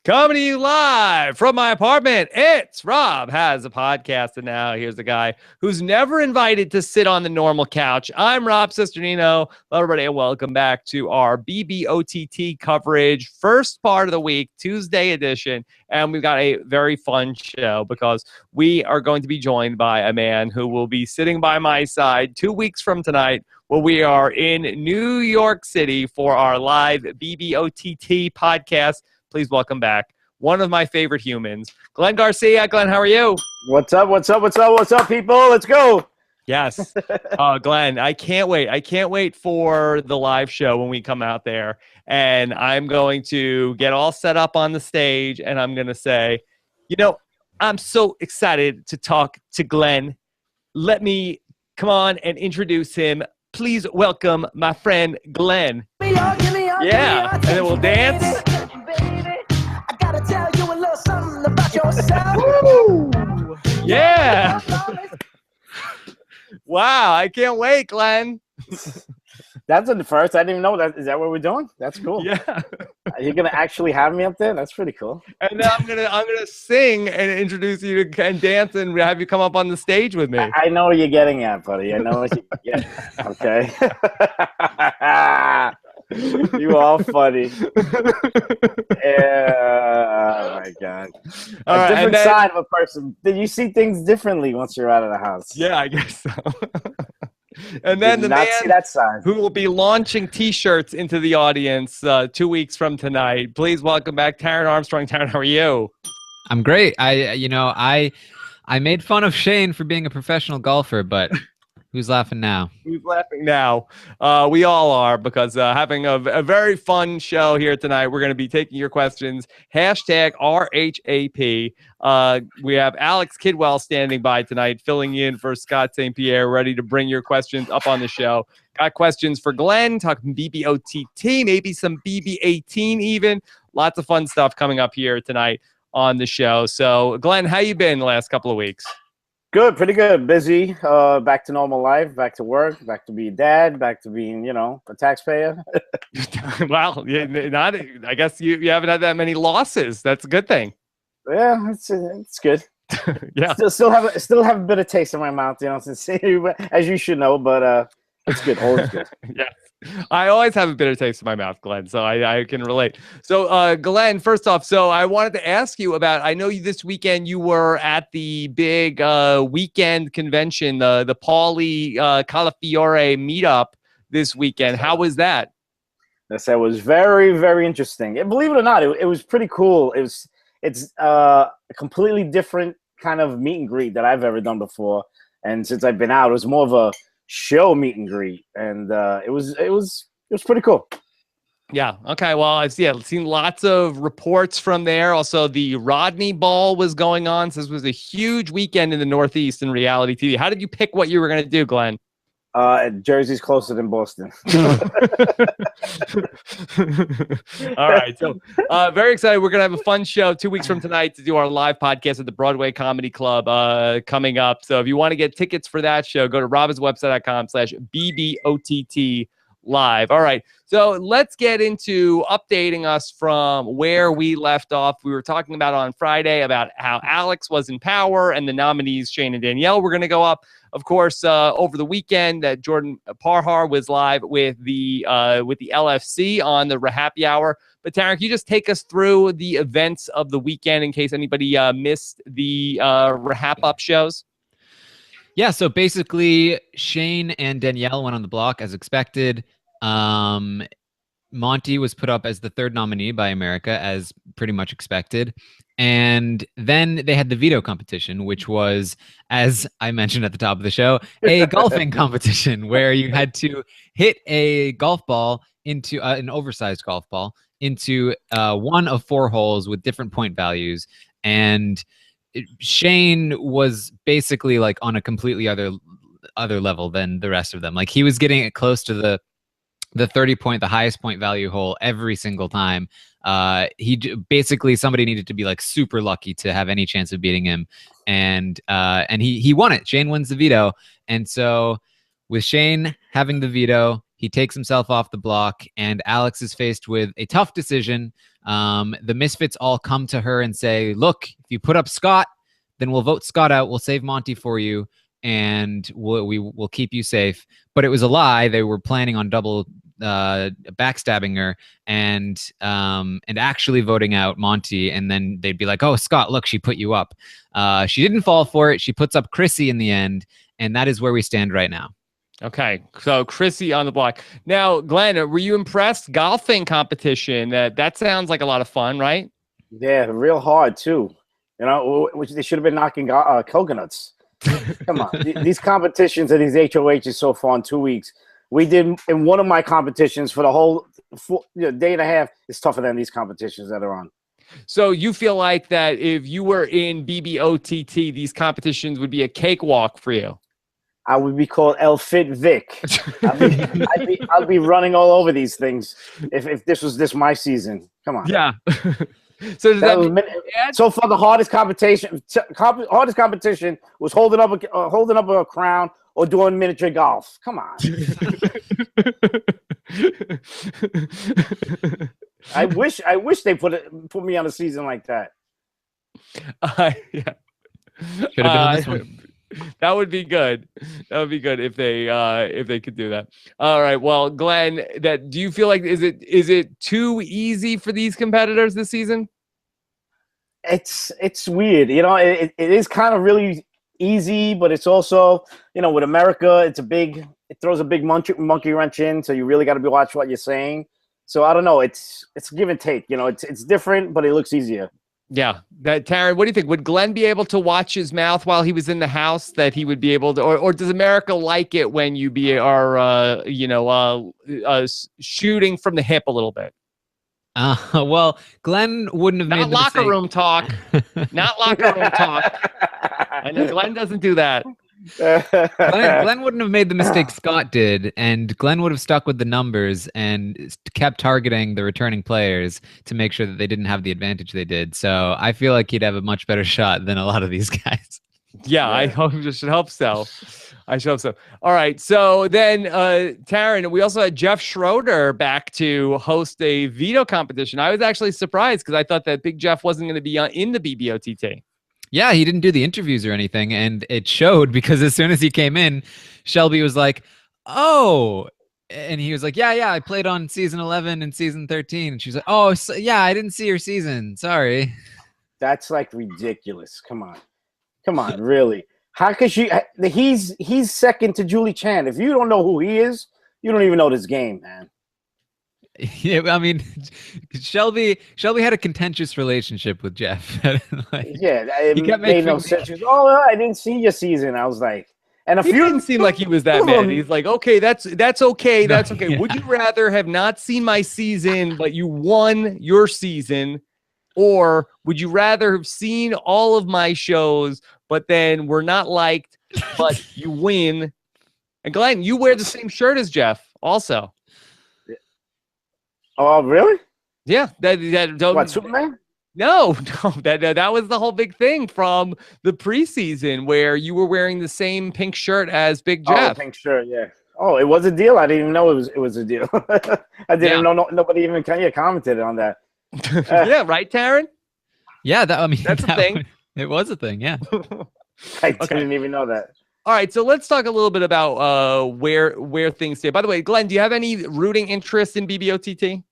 Coming to you live from my apartment, it's Rob Has a Podcast. And now here's the guy who's never invited to sit on the normal couch. I'm Rob Cesternino. Hello, everybody, and welcome back to our BBOTT coverage. First part of the week, Tuesday edition. And we've got a very fun show because we are going to be joined by a man who will be sitting by my side 2 weeks from tonight. Well, we are in New York City for our live BBOTT podcast. Please welcome back one of my favorite humans, Glenn Garcia. Glenn, how are you? What's up, people? Let's go. Yes. Glenn, I can't wait. I can't wait for the live show when we come out there. And I'm going to get all set up on the stage, and I'm going to say, I'm so excited to talk to Glenn. Let me come on and introduce him. Please welcome my friend, Glenn. Yeah, and then we'll dance. Tell you a little something about yourself. Woo! Yeah. Wow, I can't wait, Glenn. That's the first. I didn't even know that. Is that what we're doing? That's cool. Yeah. You're gonna actually have me up there? That's pretty cool. And then I'm gonna sing and introduce you to and dance and have you come up on the stage with me. I know what you're getting at, buddy. I know what you're getting at. Okay. You all funny. Yeah, oh my God. A different side of a person. Did you see things differently once you're out of the house? Yeah, I guess so. And then the man who will be launching T-shirts into the audience 2 weeks from tonight. Please welcome back Taryn Armstrong. Taryn, how are you? I'm great. I made fun of Shane for being a professional golfer, but who's laughing now? Who's laughing now? We all are, because having a very fun show here tonight. We're going to be taking your questions. Hashtag RHAP. We have Alex Kidwell standing by tonight, filling in for Scott St. Pierre, ready to bring your questions up on the show. Got questions for Glenn, talking BBOTT, maybe some BB18 even. Lots of fun stuff coming up here tonight on the show. So, Glenn, how you been the last couple of weeks? Good, pretty good. Busy. Back to normal life. Back to work. Back to being dad. Back to being, a taxpayer. Well, I guess you haven't had that many losses. That's a good thing. Yeah, it's good. Yeah. Still have a bit of taste in my mouth, since as you should know. But it's good. Always good. Yeah. I always have a bitter taste in my mouth, Glenn, so I can relate. So, Glenn, first off, so I wanted to ask you about, I know this weekend you were at the big weekend convention, the Paulie Calafiore meetup this weekend. How was that? Yes, that was very, very interesting. And believe it or not, it was pretty cool. It's a completely different kind of meet and greet that I've ever done before. And since I've been out, it was more of a show meet and greet, and it was pretty cool. Yeah. Okay. Well, I've seen lots of reports from there. Also, the Rodney Ball was going on. So this was a huge weekend in the Northeast in reality TV. How did you pick what you were going to do, Glenn? Jersey's closer than Boston. All right. So very excited. We're going to have a fun show 2 weeks from tonight to do our live podcast at the Broadway Comedy Club coming up. So if you want to get tickets for that show, go to robinswebsite.com/BBOTT live. All right. So let's get into updating us from where we left off. We were talking about on Friday about how Alex was in power and the nominees, Shane and Danielle, were going to go up. Of course, over the weekend, that Jordan Parhar was live with the LFC on the Happy Hour. But Taryn, can you just take us through the events of the weekend in case anybody missed the Rahap Up shows? Yeah, so basically, Shane and Danielle went on the block as expected. Monty was put up as the third nominee by America, as pretty much expected. And then they had the veto competition, which was, as I mentioned at the top of the show, a golfing competition where you had to hit a golf ball into an oversized golf ball into one of 4 holes with different point values. And Shane was basically like on a completely other level than the rest of them. Like he was getting it close to the 30 point, the highest point value hole every single time. Basically somebody needed to be like super lucky to have any chance of beating him. And he won it. Shane wins the veto. And so with Shane having the veto, he takes himself off the block, and Alex is faced with a tough decision The Misfits all come to her and say, look, if you put up Scott, then we'll vote Scott out. We'll save Monty for you, and we'll keep you safe. But it was a lie. They were planning on double backstabbing her and actually voting out Monty. And then they'd be like, oh, Scott, look, she put you up. She didn't fall for it. She puts up Chrissy in the end. And that is where we stand right now. Okay, so Chrissy on the block. Now, Glenn, were you impressed? Golfing competition. That sounds like a lot of fun, right? Yeah, real hard too. You know, which they should have been knocking coconuts. Come on, these competitions and these HOHs so far in 2 weeks. We did in one of my competitions for the whole day and a half. It's tougher than these competitions that are on. So you feel like that if you were in BBOTT, these competitions would be a cakewalk for you? I would be called El Fit Vic. I'd be running all over these things if this was my season. Come on. Yeah. So does that mean so far the hardest competition was holding up a crown or doing miniature golf. Come on. I wish they put me on a season like that. Yeah. Should have been on this one. That would be good. That would be good if they could do that. All right. Well, Glenn, do you feel like is it too easy for these competitors this season? It's weird. You know, it is kind of really easy, but it's also, you know, with America, it throws a big monkey wrench in, so you really got to be watching what you're saying. So I don't know. It's give and take. You know, it's different, but it looks easier. Yeah. Taryn, what do you think? Would Glenn be able to watch his mouth while he was in the house, that he would be able to, or does America like it when you are shooting from the hip a little bit? Well, Glenn wouldn't have made the locker mistake. room talk. Not locker room talk. I know Glenn doesn't do that. Glenn wouldn't have made the mistake Scott did, and Glenn would have stuck with the numbers and kept targeting the returning players to make sure that they didn't have the advantage they did. So I feel like he'd have a much better shot than a lot of these guys. Yeah, I should hope so. I should hope so. All right. So then, Taryn, we also had Jeff Schroeder back to host a veto competition. I was actually surprised because I thought that Big Jeff wasn't going to be in the BBOTT. Yeah, he didn't do the interviews or anything, and it showed because as soon as he came in, Shelby was like, oh, and he was like, yeah, I played on season 11 and season 13. And she was like, oh, so, yeah, I didn't see your season. Sorry. That's like ridiculous. Come on, really. How could she? He's second to Julie Chan. If you don't know who he is, you don't even know this game, man. Yeah, I mean, Shelby had a contentious relationship with Jeff. He kept making no sense. She goes, oh, I didn't see your season. I was like, and he didn't seem like he was that mad. He's like, okay, that's okay. That's okay. Yeah. Would you rather have not seen my season, but you won your season? Or would you rather have seen all of my shows, but then we're not liked, but you win? And Glenn, you wear the same shirt as Jeff also. Oh, really? Yeah. What, Superman? No. That was the whole big thing from the preseason where you were wearing the same pink shirt as Big Jeff. Oh, pink shirt, yeah. Oh, it was a deal? I didn't even know it was a deal. I didn't know nobody even commented on that. Yeah, right, Taryn? Yeah, that's a thing. It was a thing, yeah. I didn't even know that. All right, so let's talk a little bit about where things stay. By the way, Glenn, do you have any rooting interest in BBOTT?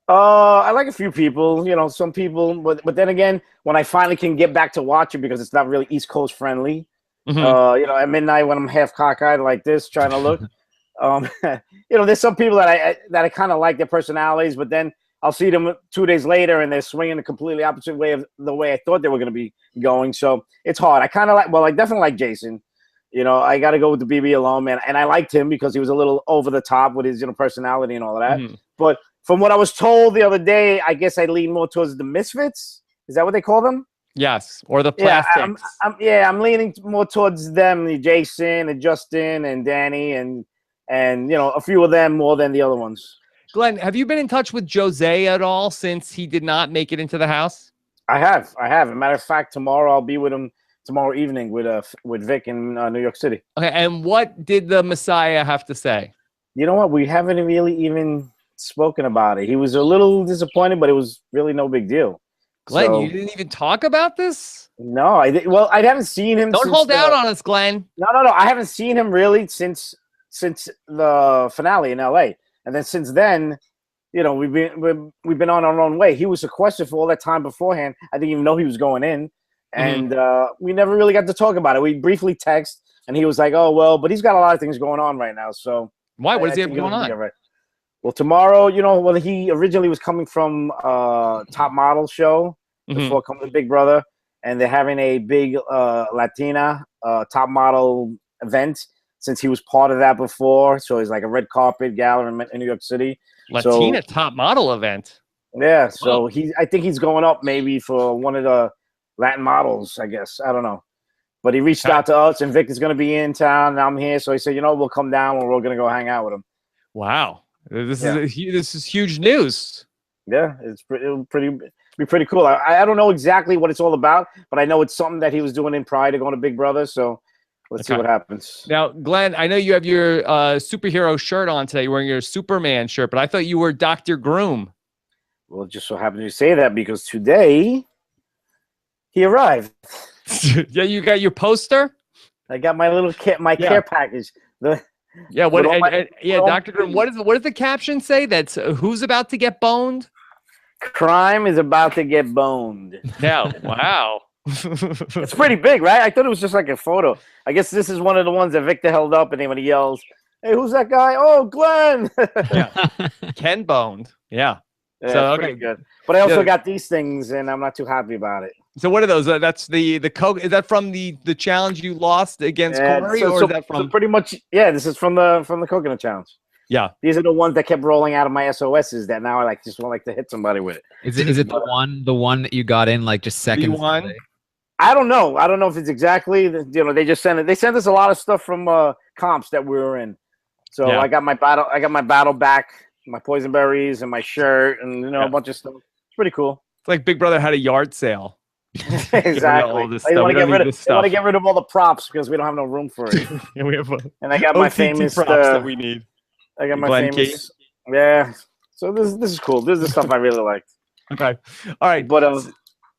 I like a few people, you know, some people, but then again, when I finally can get back to watching because it's not really East Coast friendly, you know, at midnight when I'm half cockeyed like this, trying to look, you know, there's some people that I kind of like their personalities, but then I'll see them 2 days later and they're swinging the completely opposite way of the way I thought they were going to be going. So it's hard. I kind of I definitely like Jason. You know, I got to go with the BB alone, man. And I liked him because he was a little over the top with his, you know, personality and all of that. But from what I was told the other day, I guess I lean more towards the Misfits. Is that what they call them? Yes, or the Plastics. I'm leaning more towards them, Jason and Justin and Danny and you know, a few of them more than the other ones. Glenn, have you been in touch with Jose at all since he did not make it into the house? I have. As a matter of fact, tomorrow I'll be with him tomorrow evening with Vic in New York City. Okay, and what did the Messiah have to say? You know what? We haven't really even spoken about it. He was a little disappointed, but it was really no big deal. Glenn, So, you didn't even talk about this? no, well, I haven't seen him. Don't hold out on us, Glenn. No. I haven't seen him really since the finale in LA, and then since then, you know, we've been on our own way. He was sequestered for all that time beforehand. I didn't even know he was going in, and we never really got to talk about it. We briefly text, and he was like, "Oh well," but he's got a lot of things going on right now. So why? What does he have going on? Right. Well, tomorrow, you know, well, he originally was coming from Top Model show before coming to Big Brother, and they're having a big Latina Top Model event since he was part of that before. So he's like a red carpet gala in New York City. Latina Top Model event. Yeah, so I think he's going up maybe for one of the Latin models, I guess. I don't know. But he reached out to us, and Vic is going to be in town, and I'm here. So he said, you know, we'll come down and we're going to go hang out with him. Wow. This is huge news. Yeah, it'll be pretty cool. I don't know exactly what it's all about, but I know it's something that he was doing in prior to going to Big Brother. So let's see what happens. Now, Glenn, I know you have your superhero shirt on today. You're wearing your Superman shirt, but I thought you were Dr. Groom. Well, it just so happened you say that because today he arrived. Yeah, you got your poster? I got my little care package. Dr. Groom, what does the caption say? That's who's about to get boned? Crime is about to get boned. Yeah, wow. It's pretty big, right? I thought it was just like a photo. I guess this is one of the ones that Victor held up, and then when he yells, "Hey, who's that guy?" "Oh, Glenn." Yeah. Ken boned. Yeah. So pretty good. But I also got these things, and I'm not too happy about it. So what are those? That's the Coke. Is that from the challenge you lost against Corey, or is that from? So pretty much, yeah. This is from the coconut challenge. Yeah, these are the ones that kept rolling out of my SOSs that now I just want to hit somebody with it. Is it the one that you got in like just seconds? V1? I don't know. I don't know if it's exactly. They just sent it. They sent us a lot of stuff from comps that we were in. So I got my battle back, my poison berries, and my shirt, and a bunch of stuff. It's pretty cool. It's like Big Brother had a yard sale. Exactly. I want to get rid of all the props because we don't have no room for it. We have and I got my famous props that we need. I got my famous. Yeah. So this is cool. This is the stuff I really liked. Okay. All right. But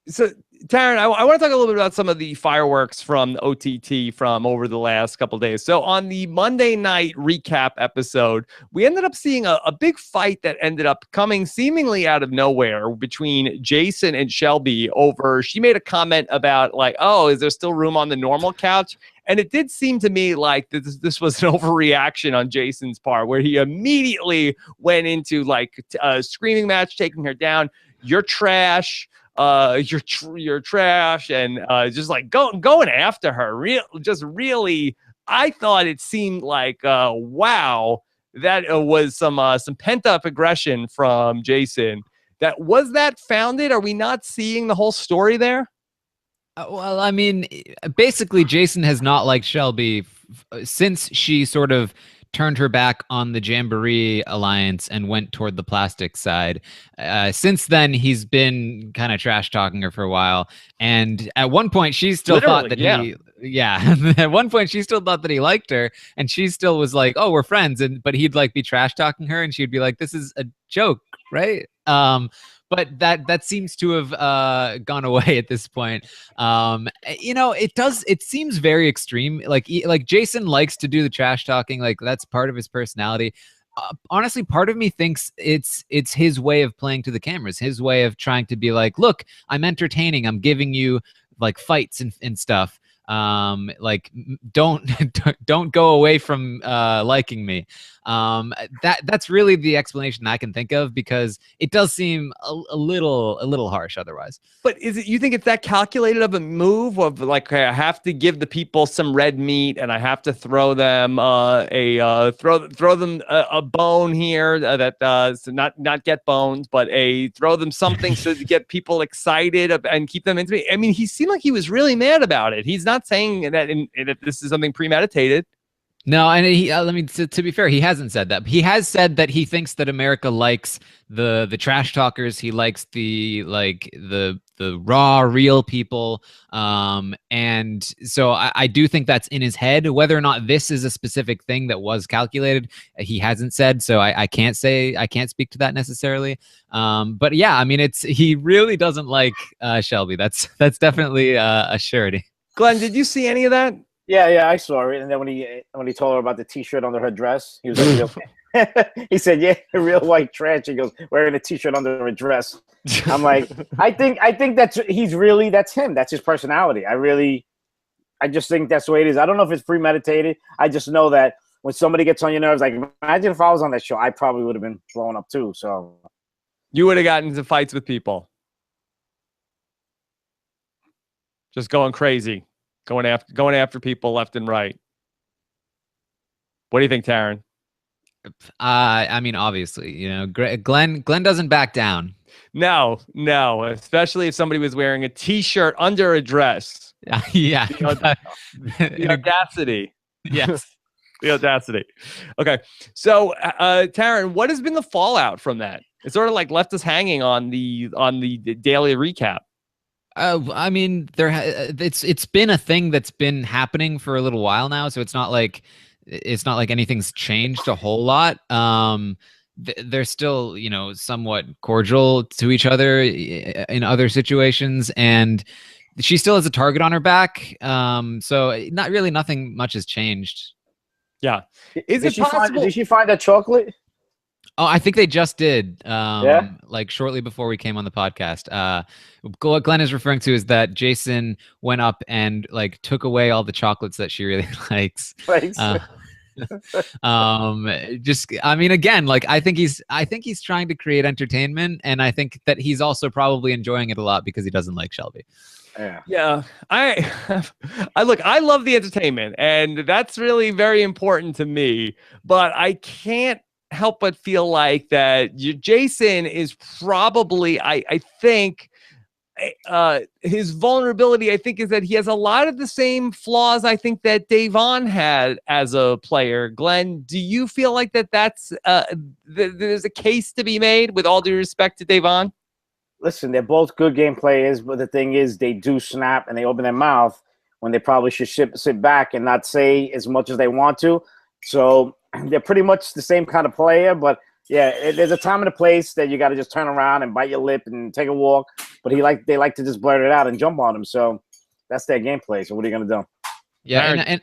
so Taryn, I want to talk a little bit about some of the fireworks from the OTT from over the last couple of days. So on the Monday night recap episode, we ended up seeing a big fight that ended up coming seemingly out of nowhere between Jason and Shelby over, she made a comment about like, oh, is there still room on the normal couch? And it did seem to me like this was an overreaction on Jason's part, where he immediately went into like a screaming match, taking her down. You're trash. You're trash, and just like going after her. Really, I thought it seemed like wow, that was some pent up aggression from Jason. Was that founded? Are we not seeing the whole story there? Well, I mean, basically, Jason has not liked Shelby since she sort of turned her back on the Jamboree Alliance and went toward the plastic side. Since then, he's been kind of trash talking her for a while. And at one point, she still thought that at one point, she still thought that he liked her, and she still was like, "Oh, we're friends." But he'd like be trash talking her, and she'd be like, "This is a joke, right?" But that seems to have gone away at this point. It seems very extreme. Like Jason likes to do the trash talking. Like that's part of his personality. Honestly, part of me thinks it's his way of playing to the cameras, his way of trying to be like, look, I'm entertaining. I'm giving you like fights and stuff. Don't go away from liking me. That's really the explanation I can think of, because it does seem a little harsh otherwise. But you think it's that calculated of a move of like, I have to give the people some red meat and I have to throw them throw them a bone here so not get bones, but throw them something so to get people excited and keep them into it. I mean, he seemed like he was really mad about it. He's not saying that this is something premeditated. No, and he, let me to be fair, he hasn't said that. He has said that he thinks that America likes the trash talkers. He likes the raw, real people. And so I do think that's in his head. Whether or not this is a specific thing that was calculated, he hasn't said. So I can't say, I can't speak to that necessarily. But yeah, I mean, he really doesn't like Shelby. That's definitely a surety. Glenn, did you see any of that? Yeah, I saw it. And then when he told her about the T-shirt under her dress, he was like, he said, "Yeah, real white trash." He goes, "Wearing a T-shirt under her dress." I'm like, I think that's him. That's his personality. I just think that's the way it is. I don't know if it's premeditated. I just know that when somebody gets on your nerves, like imagine if I was on that show, I probably would have been blown up too. So you would have gotten into fights with people, just going crazy. Going after people left and right. What do you think, Taryn? I mean, obviously, Glenn doesn't back down. No, especially if somebody was wearing a T-shirt under a dress. Yeah. The audacity. Yes. The audacity. Okay. So, Taryn, what has been the fallout from that? It sort of like left us hanging on the daily recap. I mean, it's been a thing that's been happening for a little while now, so it's not like anything's changed a whole lot. They're still, somewhat cordial to each other in other situations, and she still has a target on her back. So not really, nothing much has changed. Yeah. Is it possible? Did she find that chocolate? Oh, I think they just did. Like shortly before we came on the podcast. What Glenn is referring to is that Jason went up and like took away all the chocolates that she really likes. Thanks. I mean, again, like I think he's trying to create entertainment, and I think that he's also probably enjoying it a lot because he doesn't like Shelby. Yeah. I love the entertainment, and that's really very important to me, but I can't help but feel like that Jason is probably, I think, his vulnerability, I think, is that he has a lot of the same flaws I think that Davon had as a player. Glenn, do you feel like that's there's a case to be made, with all due respect to Davon? Listen, they're both good game players, but the thing is, they do snap and they open their mouth when they probably should sit back and not say as much as they want to. So they're pretty much the same kind of player, but yeah, there's a time and a place that you got to just turn around and bite your lip and take a walk. But they like to just blurt it out and jump on him. So that's their gameplay. So what are you gonna do? Yeah, and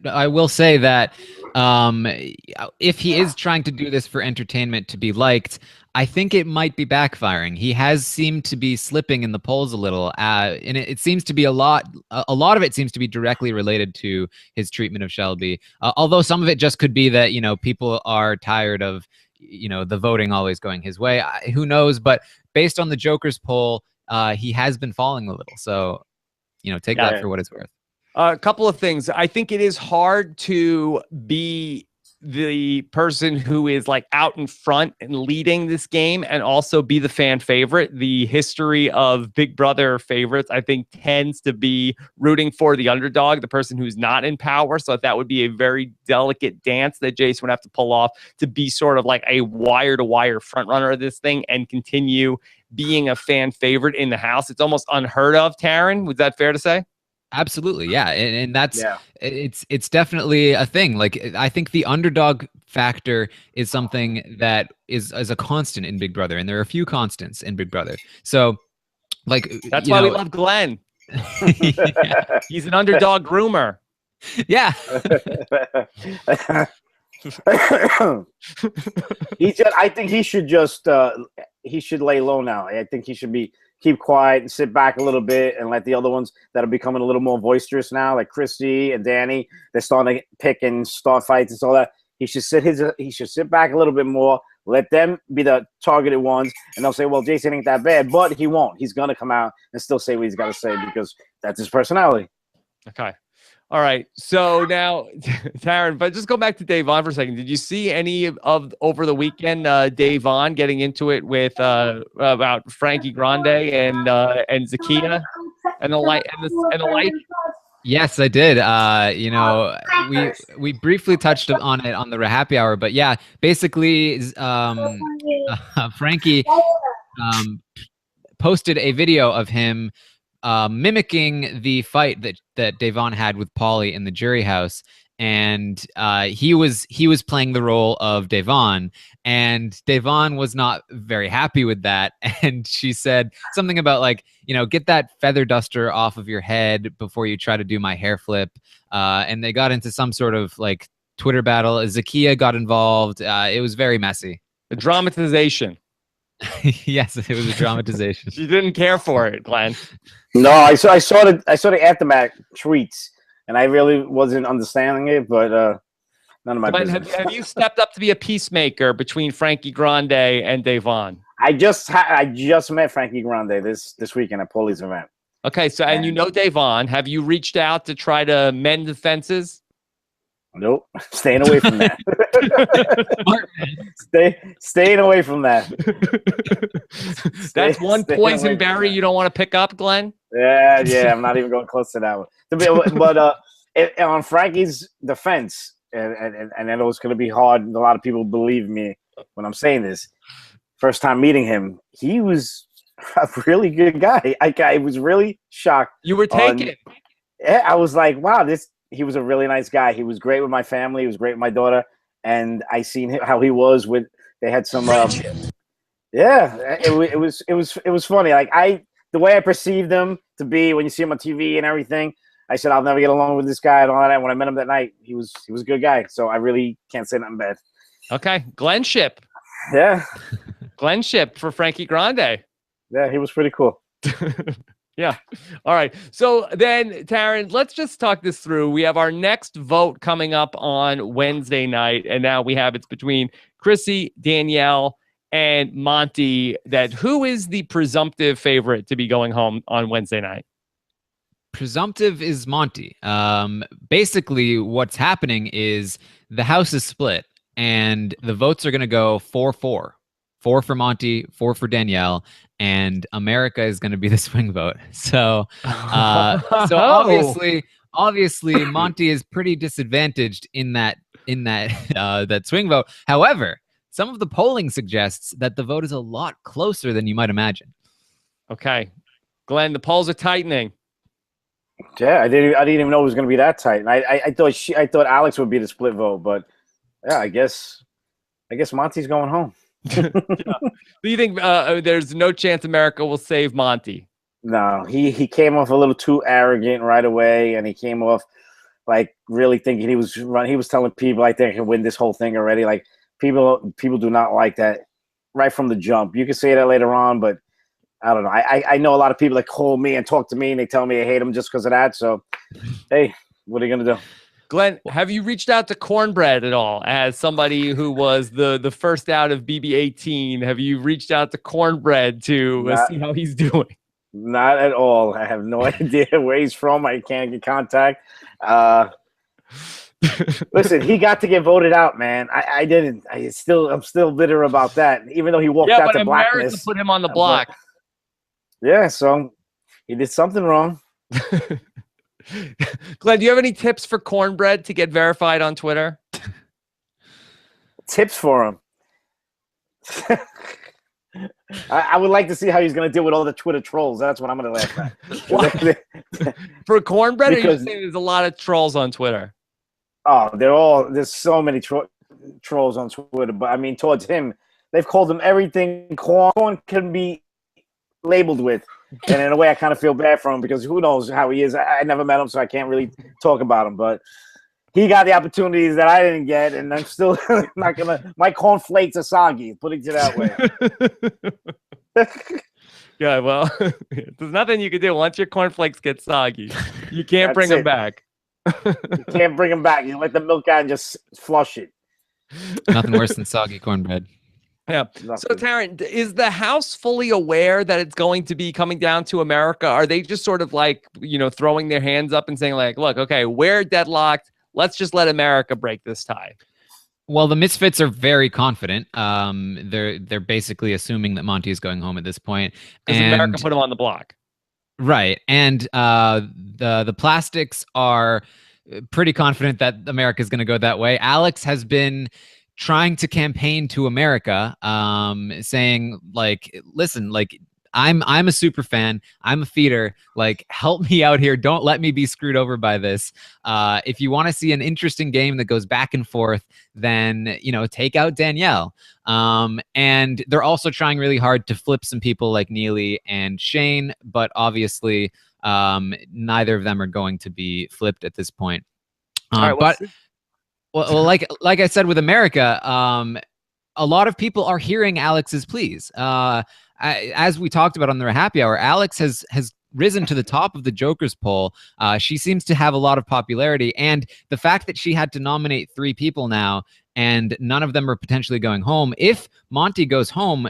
I will say that if he is trying to do this for entertainment to be liked, I think it might be backfiring. He has seemed to be slipping in the polls a little, and it seems to be a lot of it seems to be directly related to his treatment of Shelby. Although some of it just could be that people are tired of the voting always going his way. Who knows? But based on the Joker's poll, he has been falling a little. So take that for what it's worth. A couple of things. I think it is hard to be the person who is like out in front and leading this game and also be the fan favorite. The history of Big Brother favorites, I think, tends to be rooting for the underdog, the person who's not in power. So that would be a very delicate dance that Jason would have to pull off to be sort of like a wire-to-wire front runner of this thing and continue being a fan favorite in the house. It's almost unheard of, Taryn. Was that fair to say? Absolutely, yeah, and that's it's definitely a thing. Like I think the underdog factor is something that is a constant in Big Brother, and there are a few constants in Big Brother. So, like that's why we love Glenn. Yeah. He's an underdog groomer. Yeah. I think he should just he should lay low now. I think he should keep quiet and sit back a little bit and let the other ones that are becoming a little more boisterous now, like Christy and Danny, they're starting to pick and start fights and all that. He should sit back a little bit more, let them be the targeted ones, and they'll say, well, Jason ain't that bad, but he won't. He's going to come out and still say what he's got to say because that's his personality. Okay. All right. So now, Taryn, but just go back to Davon for a second. Did you see any of over the weekend Davon getting into it with about Frankie Grande and Zakia and the like? Yes, I did. You know, we briefly touched on it on the happy hour, but yeah, basically, Frankie posted a video of him mimicking the fight that Devon had with Paulie in the jury house, and he was playing the role of Devon, and Devon was not very happy with that, and she said something about like, you know, get that feather duster off of your head before you try to do my hair flip, and they got into some sort of like Twitter battle. Zakiya got involved. It was very messy. A dramatization. Yes, it was a dramatization. She didn't care for it, Glenn. No, I saw the aftermath tweets, and I really wasn't understanding it, but none of my Glenn, business. have you stepped up to be a peacemaker between Frankie Grande and Devon? I just met Frankie Grande this weekend at Paulie's event. Okay, so and you know Devon. Have you reached out to try to mend the fences? Nope, staying away from that. Staying away from that. That's one poison berry you don't want to pick up, Glenn. Yeah, I'm not even going close to that one. But on Frankie's defense, and I know it's going to be hard. A lot of people believe me when I'm saying this. First time meeting him, he was a really good guy. I was really shocked. You were taken. I was like, wow, he was a really nice guy. He was great with my family. He was great with my daughter. And I seen how he was with. They had some. It was funny. Like the way I perceived him to be when you see him on TV and everything. I said I'll never get along with this guy and all that. When I met him that night, he was a good guy. So I really can't say nothing bad. Okay, Glenn Ship. Yeah, Glenn Ship for Frankie Grande. Yeah, he was pretty cool. Yeah. All right. So then, Taryn, let's just talk this through. We have our next vote coming up on Wednesday night, and now we have it's between Chrissy, Danielle, and Monty. Who is the presumptive favorite to be going home on Wednesday night? Presumptive is Monty. Basically, what's happening is the house is split, and the votes are going to go 4-4. 4 for Monty, 4 for Danielle, and America is going to be the swing vote. So, obviously, Monty is pretty disadvantaged in that that swing vote. However, some of the polling suggests that the vote is a lot closer than you might imagine. Okay, Glenn, the polls are tightening. Yeah, I didn't even know it was going to be that tight. And I thought Alex would be the split vote, but yeah, I guess Monty's going home. Yeah. Do you think there's no chance America will save Monty? No, he came off a little too arrogant right away, and he came off like really thinking he was running. He was telling people, "I think I can win this whole thing already." Like people do not like that right from the jump. You can say that later on, but I don't know. I know a lot of people that call me and talk to me, and they tell me I hate him just because of that. So, hey, what are you gonna do? Glenn, have you reached out to Cornbread at all as somebody who was the first out of BB-18? Have you reached out to Cornbread to see how he's doing? Not at all. I have no idea where he's from. I can't get contact. Listen, he got to get voted out, man. I didn't. I'm still bitter about that. Even though he walked out to blackness. America put him on the block. Yeah, so he did something wrong. Glenn, do you have any tips for Cornbread to get verified on Twitter? Tips for him. I would like to see how he's going to deal with all the Twitter trolls. That's what I'm going to laugh at. For Cornbread, because, are you saying there's a lot of trolls on Twitter? Oh, there's so many trolls on Twitter. But I mean, towards him, they've called him everything corn can be labeled with. And in a way, I kind of feel bad for him because who knows how he is. I never met him, so I can't really talk about him. But he got the opportunities that I didn't get, and I'm still not going to – my cornflakes are soggy, putting it that way. Yeah, well, there's nothing you can do. Once your cornflakes get soggy, you can't bring them back. You can't bring them back. You let the milk out and just flush it. Nothing worse than soggy cornbread. Yeah. So, Taryn, is the House fully aware that it's going to be coming down to America? Are they just sort of like, throwing their hands up and saying like, look, okay, we're deadlocked. Let's just let America break this tie? Well, the Misfits are very confident. They're basically assuming that Monty is going home at this point. Because America put him on the block. Right. And the plastics are pretty confident that America is going to go that way. Alex has been trying to campaign to America, saying like, listen, like I'm a super fan. I'm a feeder. Like, help me out here. Don't let me be screwed over by this. If you want to see an interesting game that goes back and forth, then take out Danielle. And they're also trying really hard to flip some people like Neely and Shane, but obviously neither of them are going to be flipped at this point. All right, Well, like I said with America, a lot of people are hearing Alex's pleas. As we talked about on the happy hour, Alex has risen to the top of the Joker's poll. She seems to have a lot of popularity, and the fact that she had to nominate 3 people now, and none of them are potentially going home. If Monty goes home,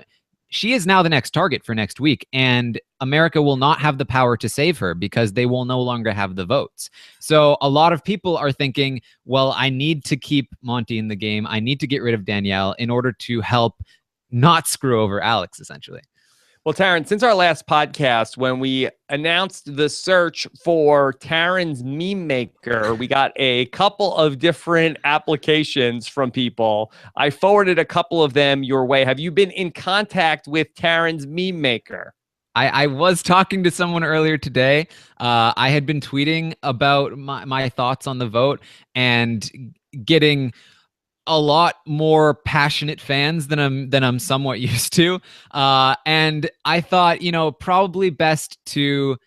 she is now the next target for next week, and America will not have the power to save her because they will no longer have the votes. So a lot of people are thinking, well, I need to keep Monty in the game. I need to get rid of Danielle in order to help not screw over Alex, essentially. Well, Taryn, since our last podcast, when we announced the search for Taryn's meme maker, we got a couple of different applications from people. I forwarded a couple of them your way. Have you been in contact with Taryn's meme maker? I was talking to someone earlier today. I had been tweeting about my thoughts on the vote and getting a lot more passionate fans than I'm somewhat used to. And I thought, probably best to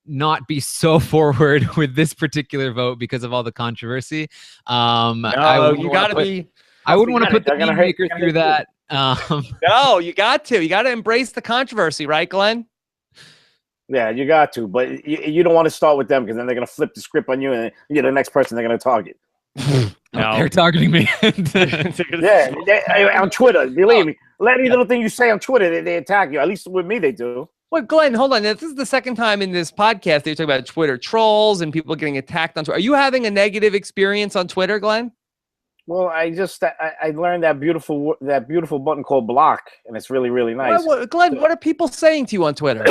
not be so forward with this particular vote because of all the controversy. No, you got to be. I wouldn't want to put the meme maker through that. No, you got to. You got to embrace the controversy, right, Glenn? Yeah, you got to. But you don't want to start with them because then they're going to flip the script on you and you're the next person they're going to target. No. They're targeting me. Yeah, on Twitter. Believe me, any little thing you say on Twitter, they attack you. At least with me, they do. Well, Glenn, hold on. This is the second time in this podcast they talk about Twitter trolls and people getting attacked on Twitter. Are you having a negative experience on Twitter, Glenn? Well, I learned that beautiful button called block, and it's really, really nice. Glenn, what are people saying to you on Twitter?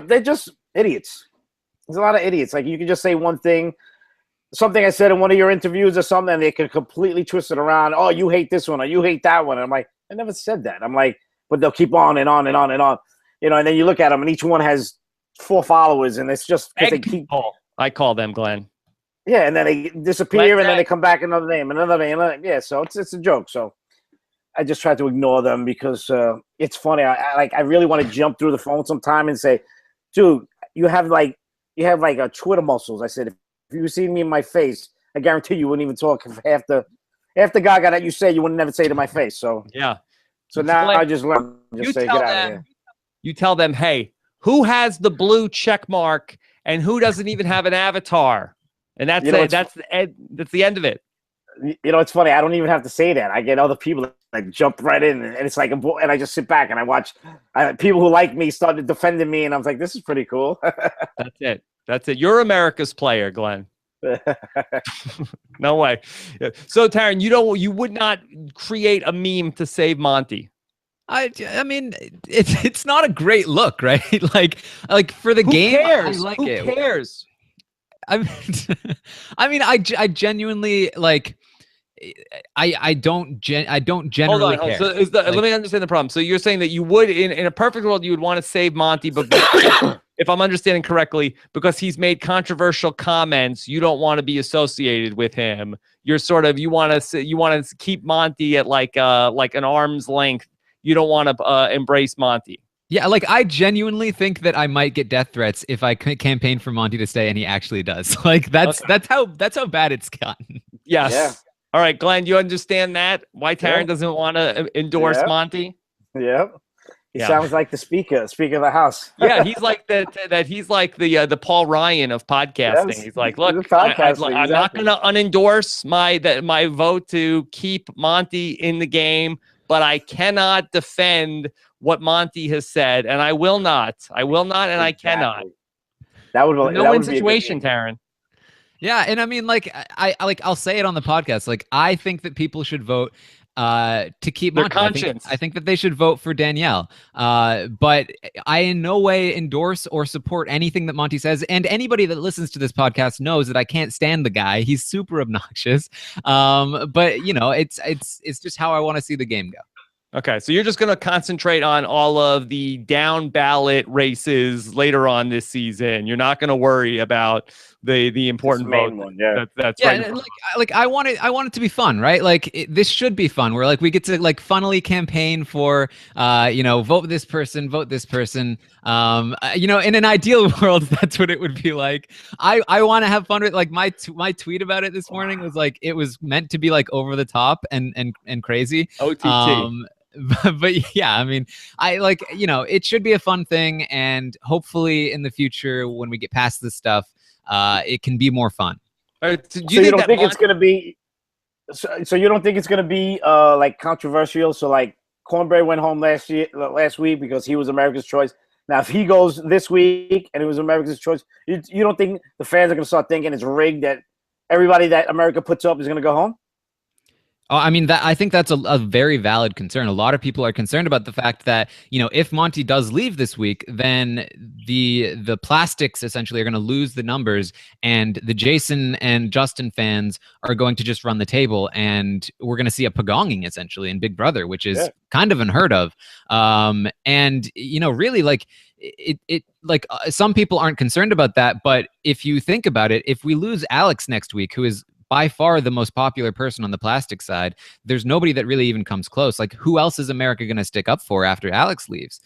They're just idiots. There's a lot of idiots. Like, you can just say one thing, something I said in one of your interviews or something, and they can completely twist it around. Oh, you hate this one, or you hate that one. And I'm like, I never said that. I'm like, but they'll keep on and on and on and on. And then you look at them, and each one has 4 followers, and it's just because they keep. I call them, Glenn. Yeah, and then they disappear, and then they come back another name, another name. Yeah, so it's a joke. So I just try to ignore them because it's funny. I really want to jump through the phone sometime and say, dude, you have like a Twitter muscles. I said, if you see me in my face, I guarantee you wouldn't even talk. If half the gaga that you say, you wouldn't never say to my face. So yeah. So now I just learn. Just say, get out of here. You tell them, hey, who has the blue check mark and who doesn't even have an avatar? And that's it. That's the end of it. It's funny. I don't even have to say that. I get other people that like jump right in, and it's like and I just sit back and I watch people who like me started defending me, and I was like, this is pretty cool. That's it. You're America's player, Glenn. No way. So, Taryn, you would not create a meme to save Monty. I mean, it's not a great look, right? like for the game, cares? I like Who it. Who cares? I genuinely like. I don't generally care. So let me understand the problem. So you're saying that you would, in a perfect world, you would want to save Monty, but if I'm understanding correctly, because he's made controversial comments, you don't want to be associated with him. You're you want to keep Monty at like an arm's length. You don't want to embrace Monty. Yeah, like I genuinely think that I might get death threats if I campaign for Monty to stay, and he actually does. Like that's how bad it's gotten. Yes. Yeah. All right, Glenn, you understand that? Why Taryn doesn't want to endorse Monty? Yep. He sounds like the speaker of the house. Yeah, he's like that. He's like the Paul Ryan of podcasting. Yes, he's like, look, I'm not going to unendorse my vote to keep Monty in the game, but I cannot defend what Monty has said, and I will not. I will not, and I cannot. That would be no-win situation, Taryn. Yeah, and I mean, like I'll say it on the podcast. Like I think that people should vote to keep Their Monty. conscience. I think that they should vote for Danielle. But I in no way endorse or support anything that Monty says. And anybody that listens to this podcast knows that I can't stand the guy. He's super obnoxious. But you know, it's just how I want to see the game go. Okay, so you're just going to concentrate on all of the down ballot races later on this season. You're not going to worry about the important vote. One, yeah. That's Yeah, right. and I want it to be fun, right? Like this should be fun. Where like we get to like funnily campaign for, you know, vote this person. You know, in an ideal world, that's what it would be like. I want to have fun with like my tweet about it this morning was like it was meant to be like over the top and crazy. OTT. But yeah, I mean, I like, you know, it should be a fun thing, and hopefully in the future when we get past this stuff, it can be more fun. Do you don't think it's gonna be? So you don't think it's gonna be like controversial? So like Cornbread went home last week because he was America's choice. Now if he goes this week and it was America's choice, you don't think the fans are gonna start thinking it's rigged, that everybody that America puts up is gonna go home? Oh, I mean, I think that's a very valid concern. A lot of people are concerned about the fact that, you know, if Monty does leave this week, then the plastics essentially are going to lose the numbers, and the Jason and Justin fans are going to just run the table, and we're going to see a pagonging essentially in Big Brother, which is kind of unheard of. And you know, really, like some people aren't concerned about that, but if you think about it, if we lose Alex next week, who is by far the most popular person on the plastic side, there's nobody that really even comes close. Like, who else is America going to stick up for after Alex leaves?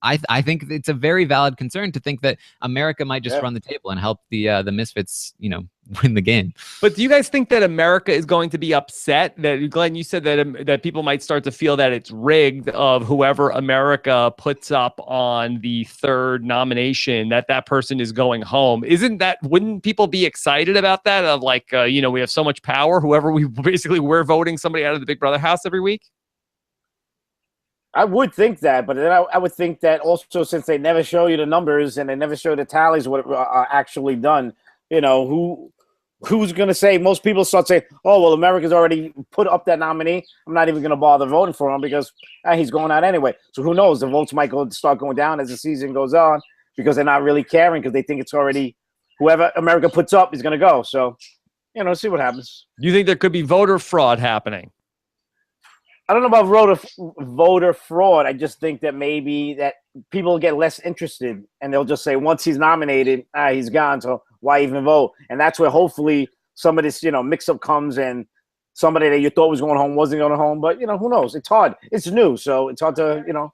I think it's a very valid concern to think that America might just run the table and help the Misfits, you know, win the game. But do you guys think that America is going to be upset that, Glenn, you said that people might start to feel that it's rigged of whoever America puts up on the third nomination, that person is going home? Wouldn't people be excited about that? Of like, you know, we have so much power, we're voting somebody out of the Big Brother house every week? I would think that, but then I would think that also, since they never show you the numbers and they never show the tallies what are actually done, you know, who's going to say? Most people start saying, oh, well, America's already put up that nominee, I'm not even going to bother voting for him because he's going out anyway. So who knows? The votes might start going down as the season goes on because they're not really caring, because they think it's already whoever America puts up is going to go. So, you know, see what happens. You think there could be voter fraud happening? I don't know about voter fraud. I just think that maybe that people get less interested, and they'll just say once he's nominated, he's gone, so why even vote? And that's where hopefully some of this, you know, mix-up comes, and somebody that you thought was going home wasn't going home. But, you know, who knows? It's hard. It's new, so it's hard to, you know.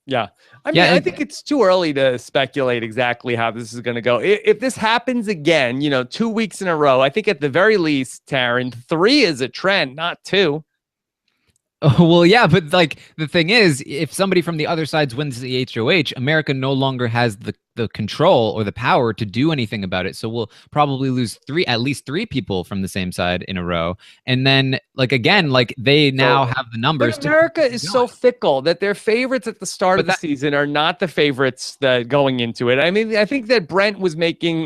Yeah. I mean, I think it's too early to speculate exactly how this is going to go. If this happens again, you know, 2 weeks in a row, I think at the very least, Taryn, 3 is a trend, not 2. Oh, well, yeah, but like the thing is, if somebody from the other side wins the HOH, America no longer has the control or the power to do anything about it. So we'll probably lose at least three people from the same side in a row. And then, like, again, like they now have the numbers. But America is so fickle that their favorites at the start of the season are not the favorites that going into it. I mean, I think that Brent was making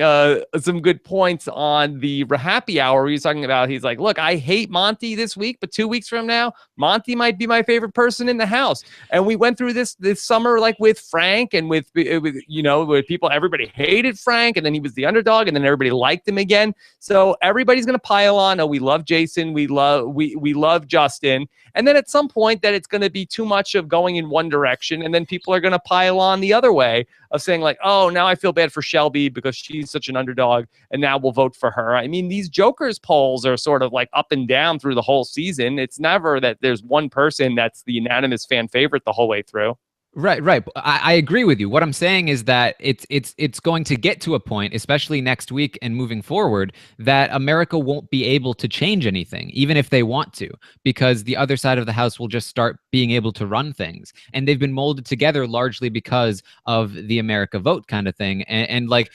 some good points on the happy hour. He was talking about, he's like, look, I hate Monty this week, but 2 weeks from now, Monty might be my favorite person in the house. And we went through this summer, like with Frank and with you know, with people, everybody hated Frank, and then he was the underdog, and then everybody liked him again. So everybody's going to pile on. Oh, we love Jason. We love Justin. And then at some point that it's going to be too much of going in one direction. And then people are going to pile on the other way of saying like, oh, now I feel bad for Shelby because she's such an underdog, and now we'll vote for her. I mean, these Jokers polls are sort of like up and down through the whole season. It's never that there's one person that's the unanimous fan favorite the whole way through. Right. I agree with you. What I'm saying is that it's going to get to a point, especially next week and moving forward, that America won't be able to change anything, even if they want to, because the other side of the house will just start being able to run things. And they've been molded together largely because of the America vote kind of thing. And like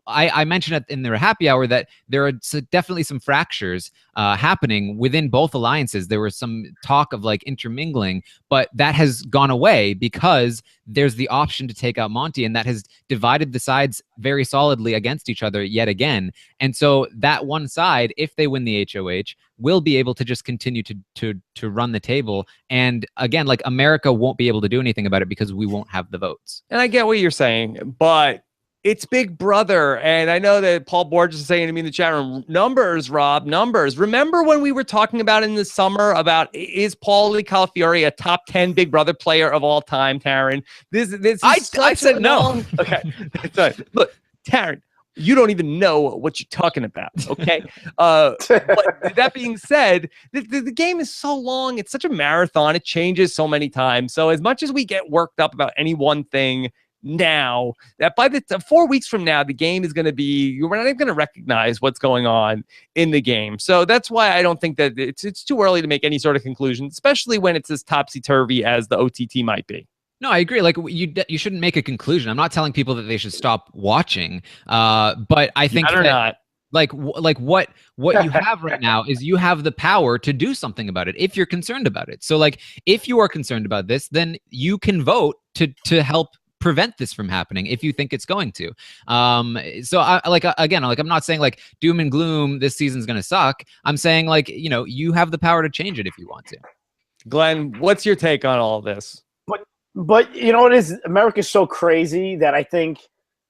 I mentioned in their happy hour that there are definitely some fractures happening within both alliances. There was some talk of like intermingling, but that has gone away because because there's the option to take out Monty, and that has divided the sides very solidly against each other yet again. And so that one side, if they win the HOH, will be able to just continue to run the table. And again, like, America won't be able to do anything about it because we won't have the votes. And I get what you're saying, but it's Big Brother. And I know that Paul Borges is saying to me in the chat room, numbers, Rob, numbers. Remember when we were talking about in the summer about, is Paulie Calafiore a top 10 Big Brother player of all time, Taryn? I said no. Okay. Look, Taryn, you don't even know what you're talking about, okay? But that being said, the game is so long. It's such a marathon. It changes so many times. So as much as we get worked up about any one thing now, that by the 4 weeks from now, the game is going to be, we're not even going to recognize what's going on in the game. So that's why I don't think that it's too early to make any sort of conclusion, especially when it's as topsy-turvy as the OTT might be. No, I agree. Like, you shouldn't make a conclusion. I'm not telling people that they should stop watching. But I think that, like what you have right now is you have the power to do something about it if you're concerned about it. So, like, if you are concerned about this, then you can vote to help prevent this from happening if you think it's going to. So again, I'm not saying like doom and gloom, this season's going to suck. I'm saying, like, you know, you have the power to change it if you want to. Glenn, what's your take on all this? But you know what is, America's so crazy that I think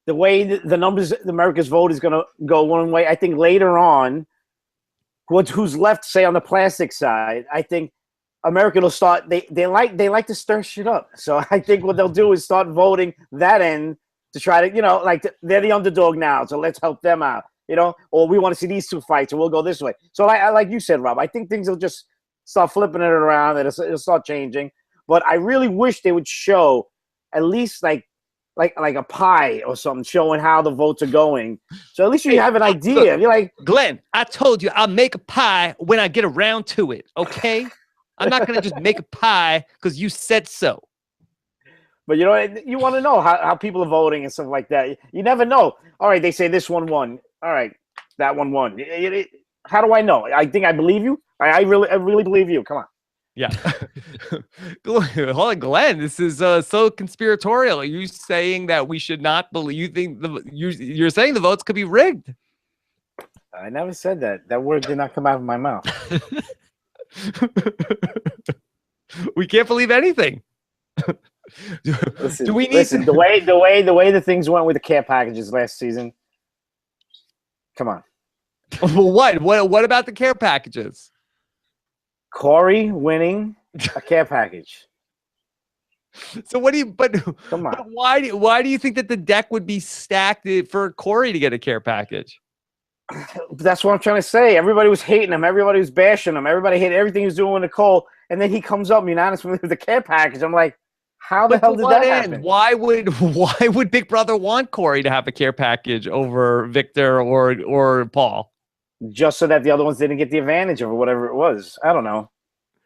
the way the numbers, America's vote is going to go one way. I think later on, who's left, say on the plastic side, I think America will start. They like to stir shit up. So I think what they'll do is start voting that end to try to, you know, like, they're the underdog now, so let's help them out, you know, or we want to see these two fight, so we'll go this way. So I like you said, Rob, I think things will just start flipping it around and it'll start changing. But I really wish they would show at least like a pie or something showing how the votes are going. So at least you have an idea. You're like, Glenn, I told you I'll make a pie when I get around to it, okay? I'm not going to just make a pie because you said so. But you know, you want to know how people are voting and stuff like that. You never know. All right, they say this one won. All right, that one won. How do I know? I think I believe you. I really believe you. Come on. Yeah. Hold on, Glenn. This is so conspiratorial. Are you saying that we should not believe? You think you're saying the votes could be rigged? I never said that. That word did not come out of my mouth. We can't believe anything. Listen, do we need the way the things went with the care packages last season? Come on. What about the care packages? Corey winning a care package. So what do you? But come on. But why do you think that the deck would be stacked for Corey to get a care package? That's what I'm trying to say. Everybody was hating him. Everybody was bashing him. Everybody hated everything he was doing with Nicole. And then he comes up unanimously with the care package. I'm like, how the hell did that happen? Why would Big Brother want Corey to have a care package over Victor or Paul? Just so that the other ones didn't get the advantage of whatever it was. I don't know.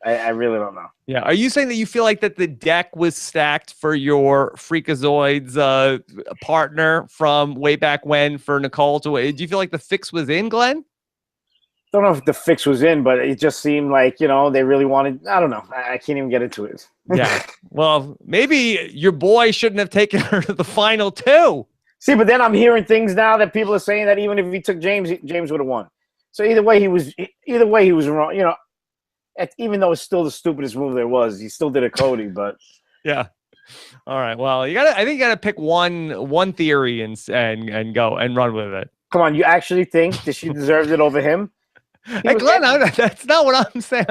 I really don't know. Yeah. Are you saying that you feel like that the deck was stacked for your Freakazoids partner from way back when for Nicole to win? Do you feel like the fix was in, Glenn? Don't know if the fix was in, but it just seemed like, you know, they really wanted, I don't know. I can't even get into it. Yeah. Well, maybe your boy shouldn't have taken her to the final two. See, but then I'm hearing things now that people are saying that even if he took James, James would have won. So either way he was wrong. You know, even though it's still the stupidest move there was, he still did a Cody, but yeah. All right. Well, I think you gotta pick one theory and go and run with it. Come on, you actually think that she deserved it over him? Hey, Glenn, that's not what I'm saying.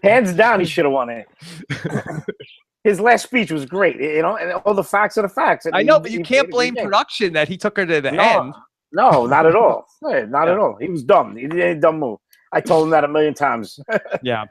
Hands down, he should have won it. His last speech was great, you know, and all the facts are the facts. I know, but you can't blame production that he took her to the end. No, not at all. Not at all. He was dumb. He did a dumb move. I told him that a million times. Yeah.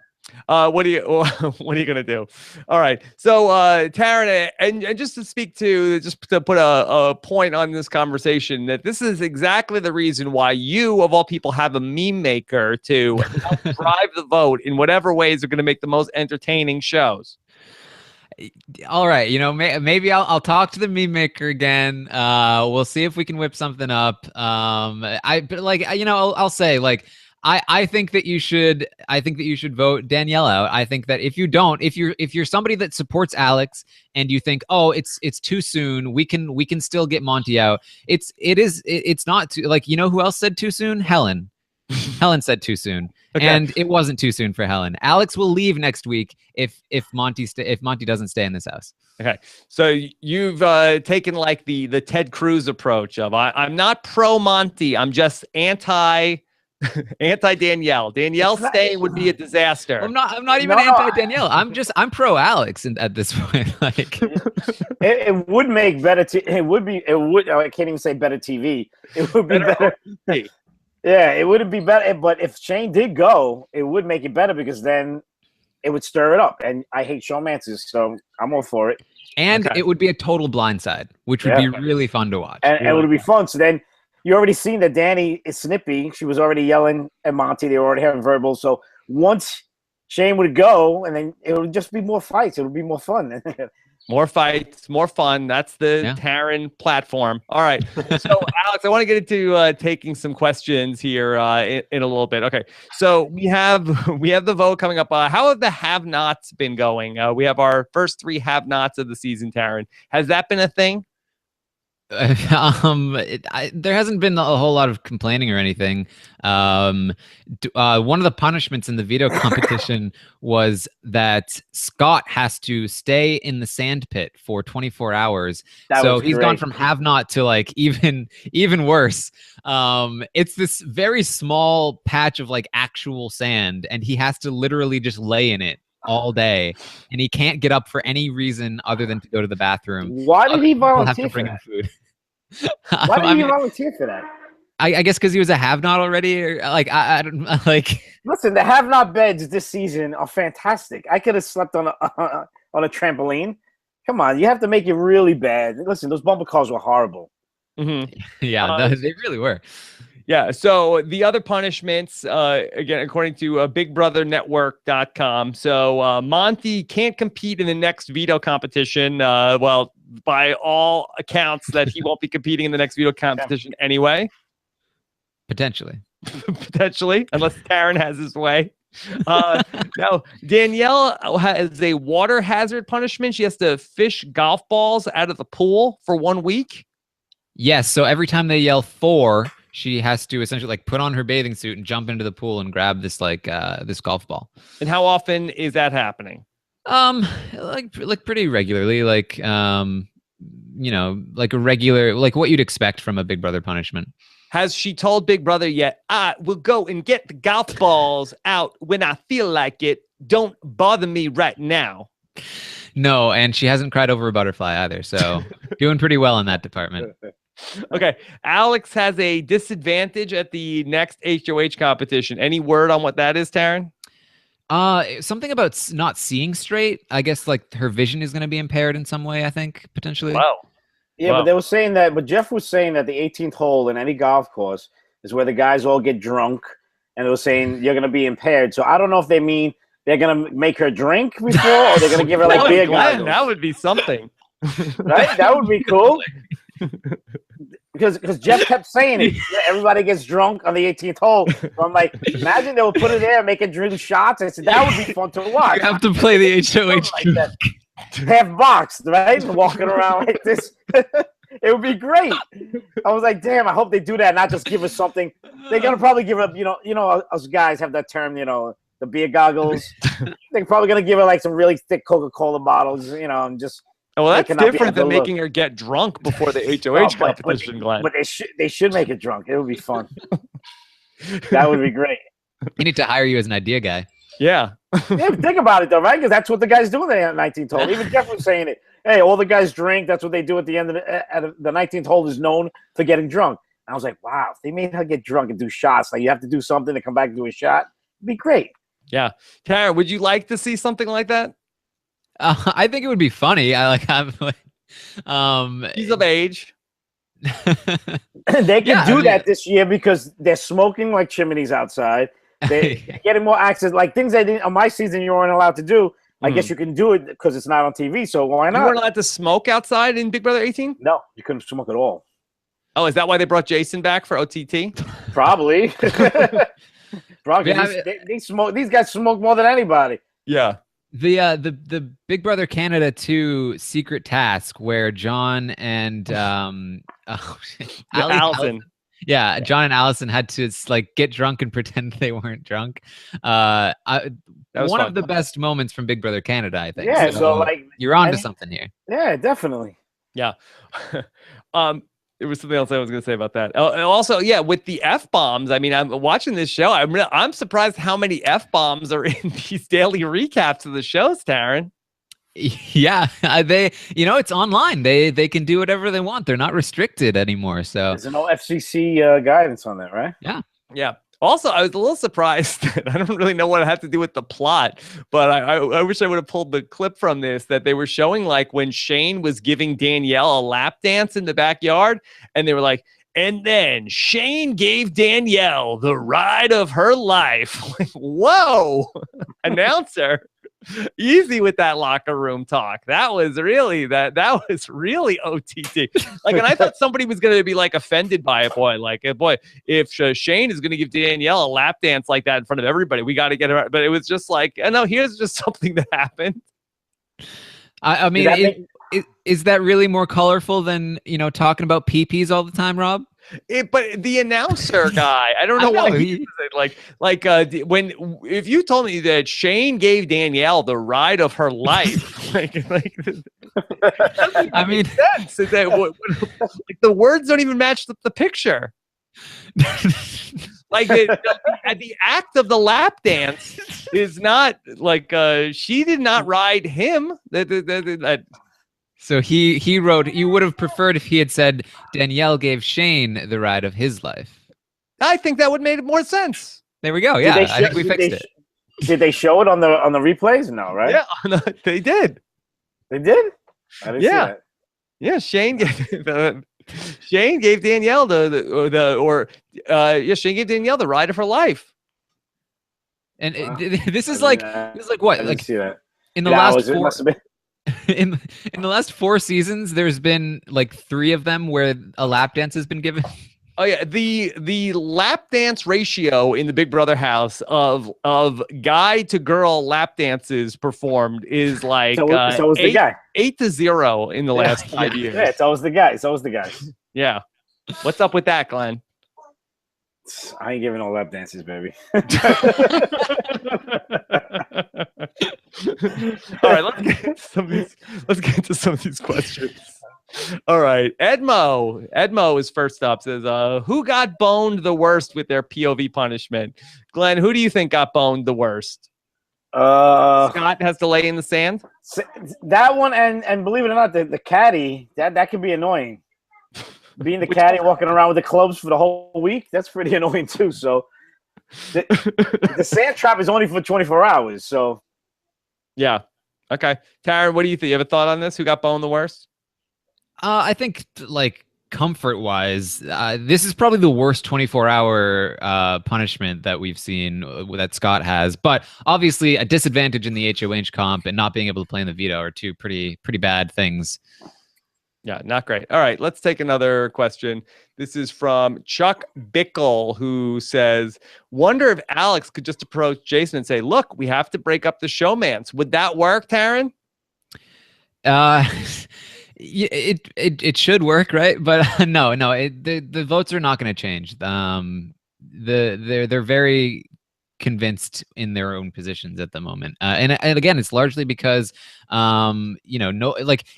What are you gonna do? All right. So Taryn, and just to speak to, just to put a point on this conversation, that this is exactly the reason why you, of all people, have a meme maker to help drive the vote in whatever ways are going to make the most entertaining shows. All right, you know, maybe I'll talk to the meme maker again. We'll see if we can whip something up. But like, you know, I'll say, like, I think that you should. I think that you should vote Danielle out. I think that if you don't, if you're somebody that supports Alex and you think, oh, it's too soon, we can still get Monty out. It's not too, like, you know who else said too soon? Helen. Helen said too soon, and it wasn't too soon for Helen. Alex will leave next week if Monty doesn't stay in this house. Okay, so you've taken like the Ted Cruz approach of I'm not pro Monty, I'm just anti Danielle. Danielle staying would be a disaster. I'm not even anti Danielle. I'm pro Alex at this point. Like it would make better. I can't even say better TV. It would be better. Yeah, it wouldn't be better. But if Shane did go, it would make it better because then it would stir it up. And I hate showmances, so I'm all for it. And it would be a total blindside, which would be really fun to watch. And it would be fun. So then you already seen that Danny is snippy. She was already yelling at Monty. They were already having verbal. So once Shane would go, and then it would just be more fights. It would be more fun. More fights, more fun. That's the Taryn platform. All right. So, Alex, I want to get into taking some questions here in a little bit. Okay. So we have the vote coming up. How have the have-nots been going? We have our first 3 have-nots of the season, Taryn. Has that been a thing? There hasn't been a whole lot of complaining or anything. One of the punishments in the veto competition was that Scott has to stay in the sand pit for 24 hours. So he's gone from have not to like even worse. It's this very small patch of like actual sand, and he has to literally just lay in it all day, and he can't get up for any reason other than to go to the bathroom. Why did he volunteer have to for bring that? Him food. Why did he volunteer for that? I guess because he was a have-not already, or like I don't like. Listen, the have-not beds this season are fantastic. I could have slept on a trampoline. Come on, you have to make it really bad. Listen, those bumper cars were horrible. Mm-hmm. Yeah, they really were. Yeah, so the other punishments, again, according to BigBrotherNetwork.com, so Monty can't compete in the next veto competition. Well, by all accounts, that he won't be competing in the next veto competition anyway. Potentially, unless Taryn has his way. Now, Danielle has a water hazard punishment. She has to fish golf balls out of the pool for 1 week. Yes, so every time they yell 4, she has to essentially like put on her bathing suit and jump into the pool and grab this this golf ball. And how often is that happening? Like pretty regularly, like like a regular, like what you'd expect from a Big Brother punishment. Has she told Big Brother yet, I will go and get the golf balls out when I feel like it. Don't bother me right now. No, and she hasn't cried over a butterfly either, so doing pretty well in that department. Okay, Alex has a disadvantage at the next HOH competition. Any word on what that is, Taryn? Something about not seeing straight. I guess like her vision is going to be impaired in some way, I think, potentially. Wow. Yeah, but they were saying that, but Jeff was saying that the 18th hole in any golf course is where the guys all get drunk, and they were saying you're going to be impaired. So I don't know if they mean they're going to make her drink before, or they're going to give her like beer goggles. That would be something. Right? That would be cool. Because Jeff kept saying it. Everybody gets drunk on the 18th hole. So I'm like, imagine they would put it there, make it drink shots. I said, that would be fun to watch. You have to play the HOH like half boxed, right? Walking around like this. It would be great. I was like, damn, I hope they do that, not just give us something. They're going to probably give up, you know, us guys have that term, the beer goggles. They're probably going to give her like some really thick Coca-Cola bottles, and just. Well, that's different than making her get drunk before the HOH competition, Glenn. But they should make it drunk. It would be fun. That would be great. You need to hire you as an idea guy. Yeah. Yeah, think about it though, right? Because that's what the guys do in the 19th hole. Even Jeff was saying it. Hey, all the guys drink. That's what they do at the end of the 19th hole is known for getting drunk. And I was like, wow, if they made her get drunk and do shots, like you have to do something to come back and do a shot, it'd be great. Yeah. Tara, would you like to see something like that? I think it would be funny. He's of age. They can do that this year because they're smoking like chimneys outside. They're getting more access, like things they didn't on my season you weren't allowed to do. I guess you can do it because it's not on TV. So why not? You weren't allowed to smoke outside in Big Brother 18? No, you couldn't smoke at all. Oh, is that why they brought Jason back for OTT? Probably. Bro, 'cause Yeah, they smoke. These guys smoke more than anybody. Yeah. The Big Brother Canada 2 secret task where John and Allison. yeah, John and Allison had to like get drunk and pretend they weren't drunk. That was one fun. of the best moments from Big Brother Canada, I think. Yeah, so like you're onto something here. Yeah, definitely. Yeah. There was something else I was going to say about that. Also, yeah, with the F-bombs, I mean, I'm watching this show. I'm surprised how many F-bombs are in these daily recaps of the shows, Taryn. Yeah, it's online. They can do whatever they want. They're not restricted anymore. So there's no FCC guidance on that, right? Yeah. Yeah. Also, I was a little surprised that I don't really know what it had to do with the plot, but I wish I would have pulled the clip from this that they were showing, like when Shane was giving Danielle a lap dance in the backyard, and they were like, and then Shane gave Danielle the ride of her life. Like, whoa, announcer. Easy with that locker room talk. That was really OTT. Like, and I thought somebody was going to be like offended by it. Boy, if Shane is going to give Danielle a lap dance like that in front of everybody, we got to get her. But it was just like, no, here's just something that happened. I mean, is that really more colorful than talking about peepees all the time, Rob? But the announcer guy, I don't know why he when if you told me that Shane gave Danielle the ride of her life, I mean, sense. The words don't even match the picture. Like the act of the lap dance is not like she did not ride him. So he wrote, you would have preferred if he had said Danielle gave Shane the ride of his life. I think that would make more sense. There we go. Yeah, I think we fixed it. Did they show it on the replays? No, right? Yeah, they did. They did? I didn't see that. Yeah, Shane gave Danielle Shane gave Danielle the ride of her life. And this is like what? Like see that. In the last 4 in the last 4 seasons, there's been like 3 of them where a lap dance has been given. Oh yeah, the lap dance ratio in the Big Brother house of guy to girl lap dances performed is like so was the guy 8-0 in the last 5 years. Yeah, so was the guy. Yeah, what's up with that, Glenn? I ain't giving no lap dances, baby. All right, let's get into some of these questions. All right, Edmo is first up. Says, who got boned the worst with their POV punishment? Glenn, who do you think got boned the worst? Scott has to lay in the sand. That one, and believe it or not, the caddy that could be annoying. Being the caddy, walking around with the clubs for the whole week, that's pretty annoying too. So the sand trap is only for 24 hours. So yeah, okay. Taryn, what do you think? You have a thought on this? Who got boned the worst? I think like comfort-wise, this is probably the worst 24-hour punishment that we've seen that Scott has. But obviously, a disadvantage in the HOH comp and not being able to play in the veto are 2 pretty bad things. Yeah, not great. All right, let's take another question. This is from Chuck Bickle, who says, wonder if Alex could just approach Jason and say, look, we have to break up the showmance. Would that work, Taryn? It should work, right? But no, the votes are not going to change. They're very convinced in their own positions at the moment, and again, it's largely because even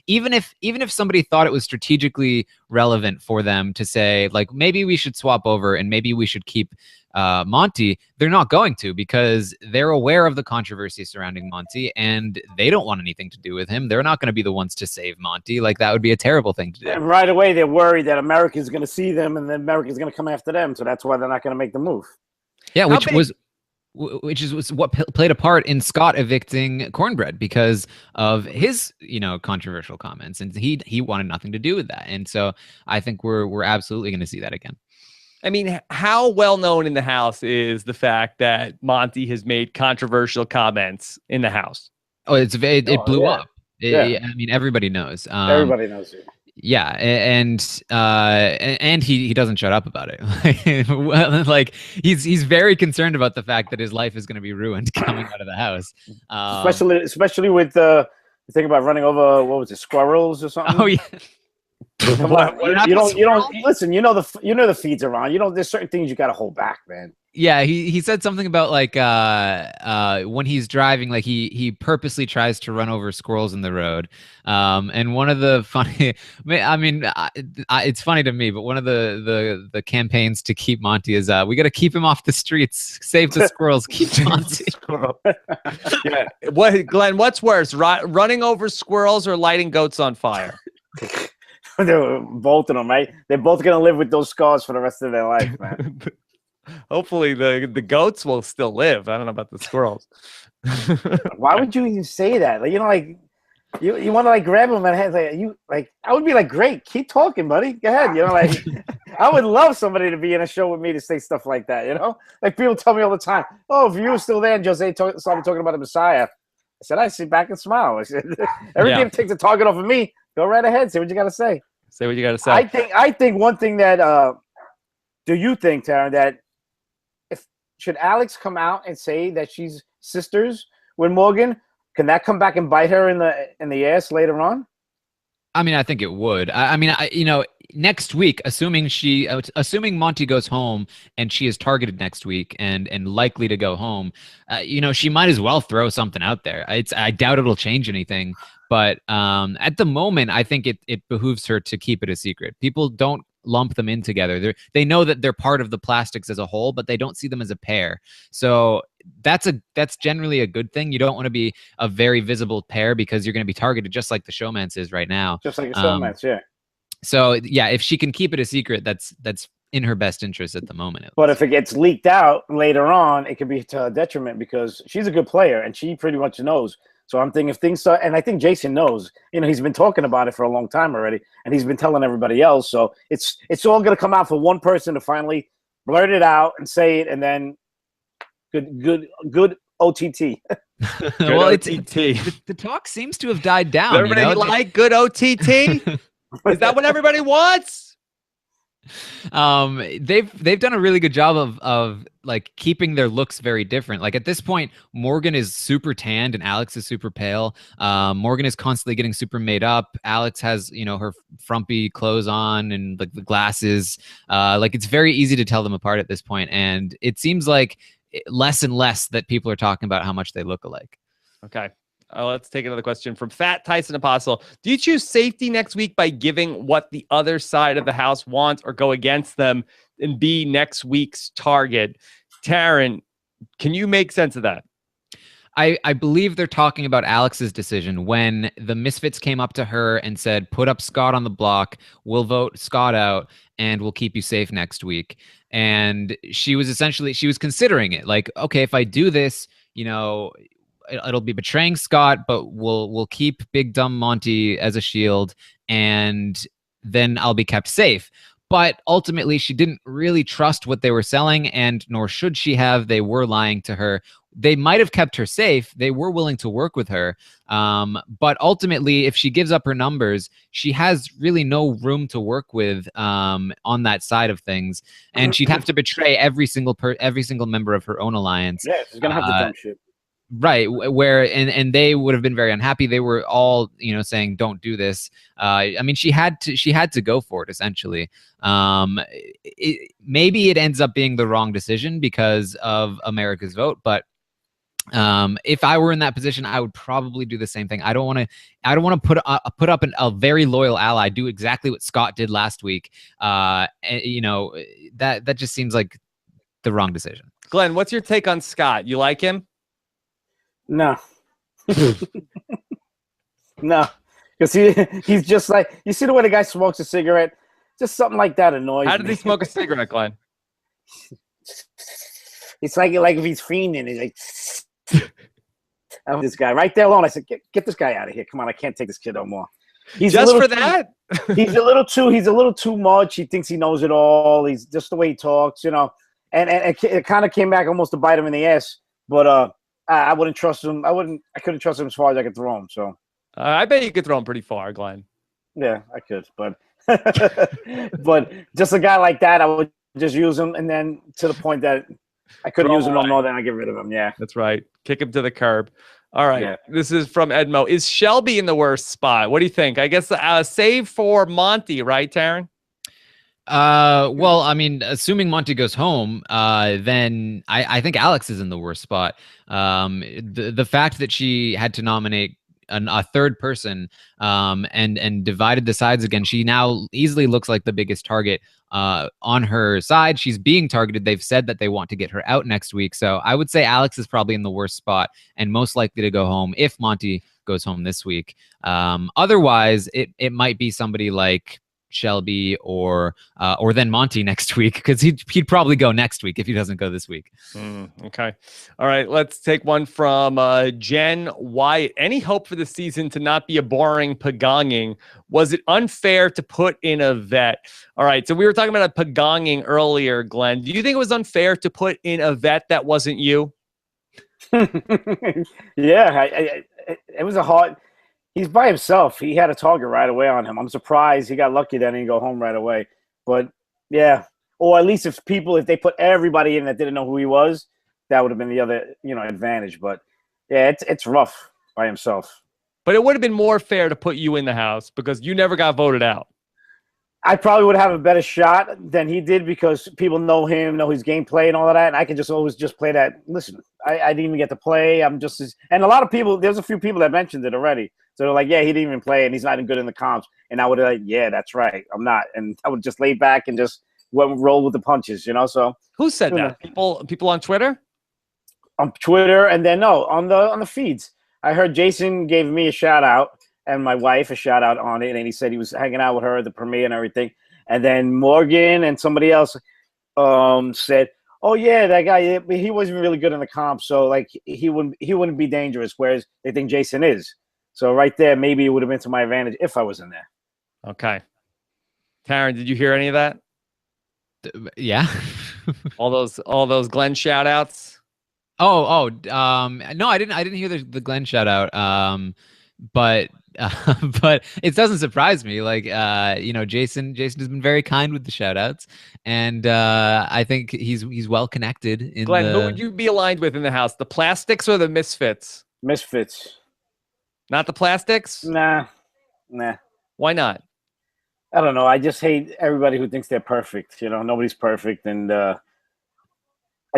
if somebody thought it was strategically relevant for them to say like maybe we should swap over and maybe we should keep Monty, they're not going to, because they're aware of the controversy surrounding Monty and they don't want anything to do with him. They're not going to be the ones to save Monty. Like, that would be a terrible thing to do. And right away, they're worried that America's going to see them and then America's going to come after them. So that's why they're not going to make the move. Yeah, which is what played a part in Scott evicting Cornbread because of his, controversial comments, and he wanted nothing to do with that. And so I think we're absolutely going to see that again. I mean, how well known in the house is the fact that Monty has made controversial comments in the house? Oh, it blew up. I mean, everybody knows. Everybody knows it. Yeah, and he doesn't shut up about it. Well, like he's very concerned about the fact that his life is going to be ruined coming out of the house. Especially with the thing about running over, what was it, squirrels or something? Oh yeah. Come on, you don't listen. You know the feeds are on. There's certain things you got to hold back, man. Yeah, he said something about like when he's driving, like he purposely tries to run over squirrels in the road. And one of the funny, I mean, it's funny to me, but one of the campaigns to keep Monty is we got to keep him off the streets, save the squirrels, keep Monty. Yeah. Glenn? What's worse, running over squirrels or lighting goats on fire? They're both of them, right? They're both gonna live with those scars for the rest of their life, man. Hopefully the goats will still live. I don't know about the squirrels. Why would you even say that? Like, you want to like grab them and hands I would be like, great, keep talking, buddy. Go ahead. I would love somebody to be in a show with me to say stuff like that. Like people tell me all the time, oh, if you were still there and Jose started talking about the Messiah, I said, I sit back and smile. I said, everything takes a target off of me. Go right ahead. Say what you got to say. Say what you got to say. I think one thing that do you think, Taryn, that should Alex come out and say that she's sisters with Morgan? Can that come back and bite her in the ass later on? I mean, I think it would. Next week, assuming Monty goes home and she is targeted next week and likely to go home, she might as well throw something out there. I doubt it'll change anything, but at the moment, I think it behooves her to keep it a secret. People don't lump them in together. They know that they're part of the plastics as a whole, but they don't see them as a pair. So that's generally a good thing. You don't want to be a very visible pair because you're going to be targeted just like the showmance is right now. Just like a showmance, yeah. So yeah, if she can keep it a secret, that's in her best interest at the moment. But if it gets leaked out later on, it could be to her detriment because she's a good player and she pretty much knows. So I'm thinking if things start, and I think Jason knows, he's been talking about it for a long time already, and he's been telling everybody else. So it's all going to come out for one person to finally blurt it out and say it, and then good OTT. Well, OTT. The talk seems to have died down. Everybody like good OTT? Is that what everybody wants? They've done a really good job of like keeping their looks very different. Like at this point, Morgan is super tanned and Alex is super pale. Morgan is constantly getting super made up. Alex has her frumpy clothes on and like the glasses. Like it's very easy to tell them apart at this point, and it seems like less and less that people are talking about how much they look alike. Okay. Let's take another question from Fat Tyson Apostle. Do you choose safety next week by giving what the other side of the house wants or go against them and be next week's target? Taryn, can you make sense of that? I believe they're talking about Alex's decision when the Misfits came up to her and said, put up Scott on the block, we'll vote Scott out, and we'll keep you safe next week. And she was considering it. Like, okay, if I do this, it'll be betraying Scott, but we'll keep Big Dumb Monty as a shield, and then I'll be kept safe. But ultimately, she didn't really trust what they were selling, and nor should she have. They were lying to her. They might have kept her safe. They were willing to work with her. But ultimately, if she gives up her numbers, she has really no room to work with on that side of things. And she'd have to betray every single member of her own alliance. Yeah, she's going to have to jump ship. Right, where and they would have been very unhappy. They were all saying don't do this. I mean, she had to go for it essentially. Maybe it ends up being the wrong decision because of America's vote, but if I were in that position, I would probably do the same thing. I don't want to put up a very loyal ally, do exactly what Scott did last week. That just seems like the wrong decision. Glenn, what's your take on Scott? You like him? No. No. Because he's just like, you see the way the guy smokes a cigarette? Just something like that annoys me. How did he smoke a cigarette, Glenn? It's like if he's fiending. He's like, this guy right there alone. I said, get this guy out of here. Come on, I can't take this kid no more. He's just for that? He's a little too much. He thinks he knows it all. He's just the way he talks, and it kind of came back almost to bite him in the ass. But I wouldn't trust him. I couldn't trust him as far as I could throw him. So I bet you could throw him pretty far, Glenn. Yeah, I could, but but just a guy like that, I would just use him, and then to the point that I couldn't Throw use him him no away. more, then I get rid of him. Yeah, That's right. Kick him to the curb. All right. Yeah. This is from Edmo. Is Shelby in the worst spot? What do you think? I guess save for Monty, right, Taryn? Well, I mean, assuming Monty goes home, then I think Alex is in the worst spot. The fact that she had to nominate a third person, and divided the sides again, she now easily looks like the biggest target on her side. She's being targeted. They've said that they want to get her out next week. So I would say Alex is probably in the worst spot and most likely to go home if Monty goes home this week. Otherwise, it might be somebody like Shelby or then Monty next week, because he'd probably go next week if he doesn't go this week. Okay. All right. Let's take one from Jen Wyatt. Any hope for the season to not be a boring pagonging? Was it unfair to put in a vet? All right. So we were talking about a pagonging earlier, Glenn. Do you think it was unfair to put in a vet that wasn't you? Yeah, it was a hard. He's by himself. He had a target right away on him. I'm surprised he got lucky that he didn't go home right away. But yeah, or at least if they put everybody in that didn't know who he was, that would have been the other advantage. But yeah, it's rough by himself. But it would have been more fair to put you in the house because you never got voted out. I probably would have a better shot than he did because people know him, know his gameplay and all of that, and I can always play that. Listen, I didn't even get to play. I'm just and a lot of people. There's a few people that mentioned it already. So they're like, yeah, he didn't even play, and he's not even good in the comps. And I would have like, yeah, that's right, I'm not. And I would just lay back and just roll with the punches, So who said that? People on Twitter? On Twitter, and then on the feeds. I heard Jason gave me a shout out. And my wife a shout out on it, and he said he was hanging out with her at the premiere and everything. And then Morgan and somebody else said, "Oh yeah, that guy, he wasn't really good in the comp, so like he wouldn't be dangerous." Whereas they think Jason is. So right there, maybe it would have been to my advantage if I was in there. Okay, Taryn, did you hear any of that? Yeah, all those Glenn shout outs. No, I didn't hear the Glenn shout out. But it doesn't surprise me. Like, Jason has been very kind with the shout outs, and I think he's well connected in Glenn, who would you be aligned with in the house? The Plastics or the Misfits? Misfits. Not the Plastics? Nah. Why not? I don't know. I just hate everybody who thinks they're perfect. Nobody's perfect, and I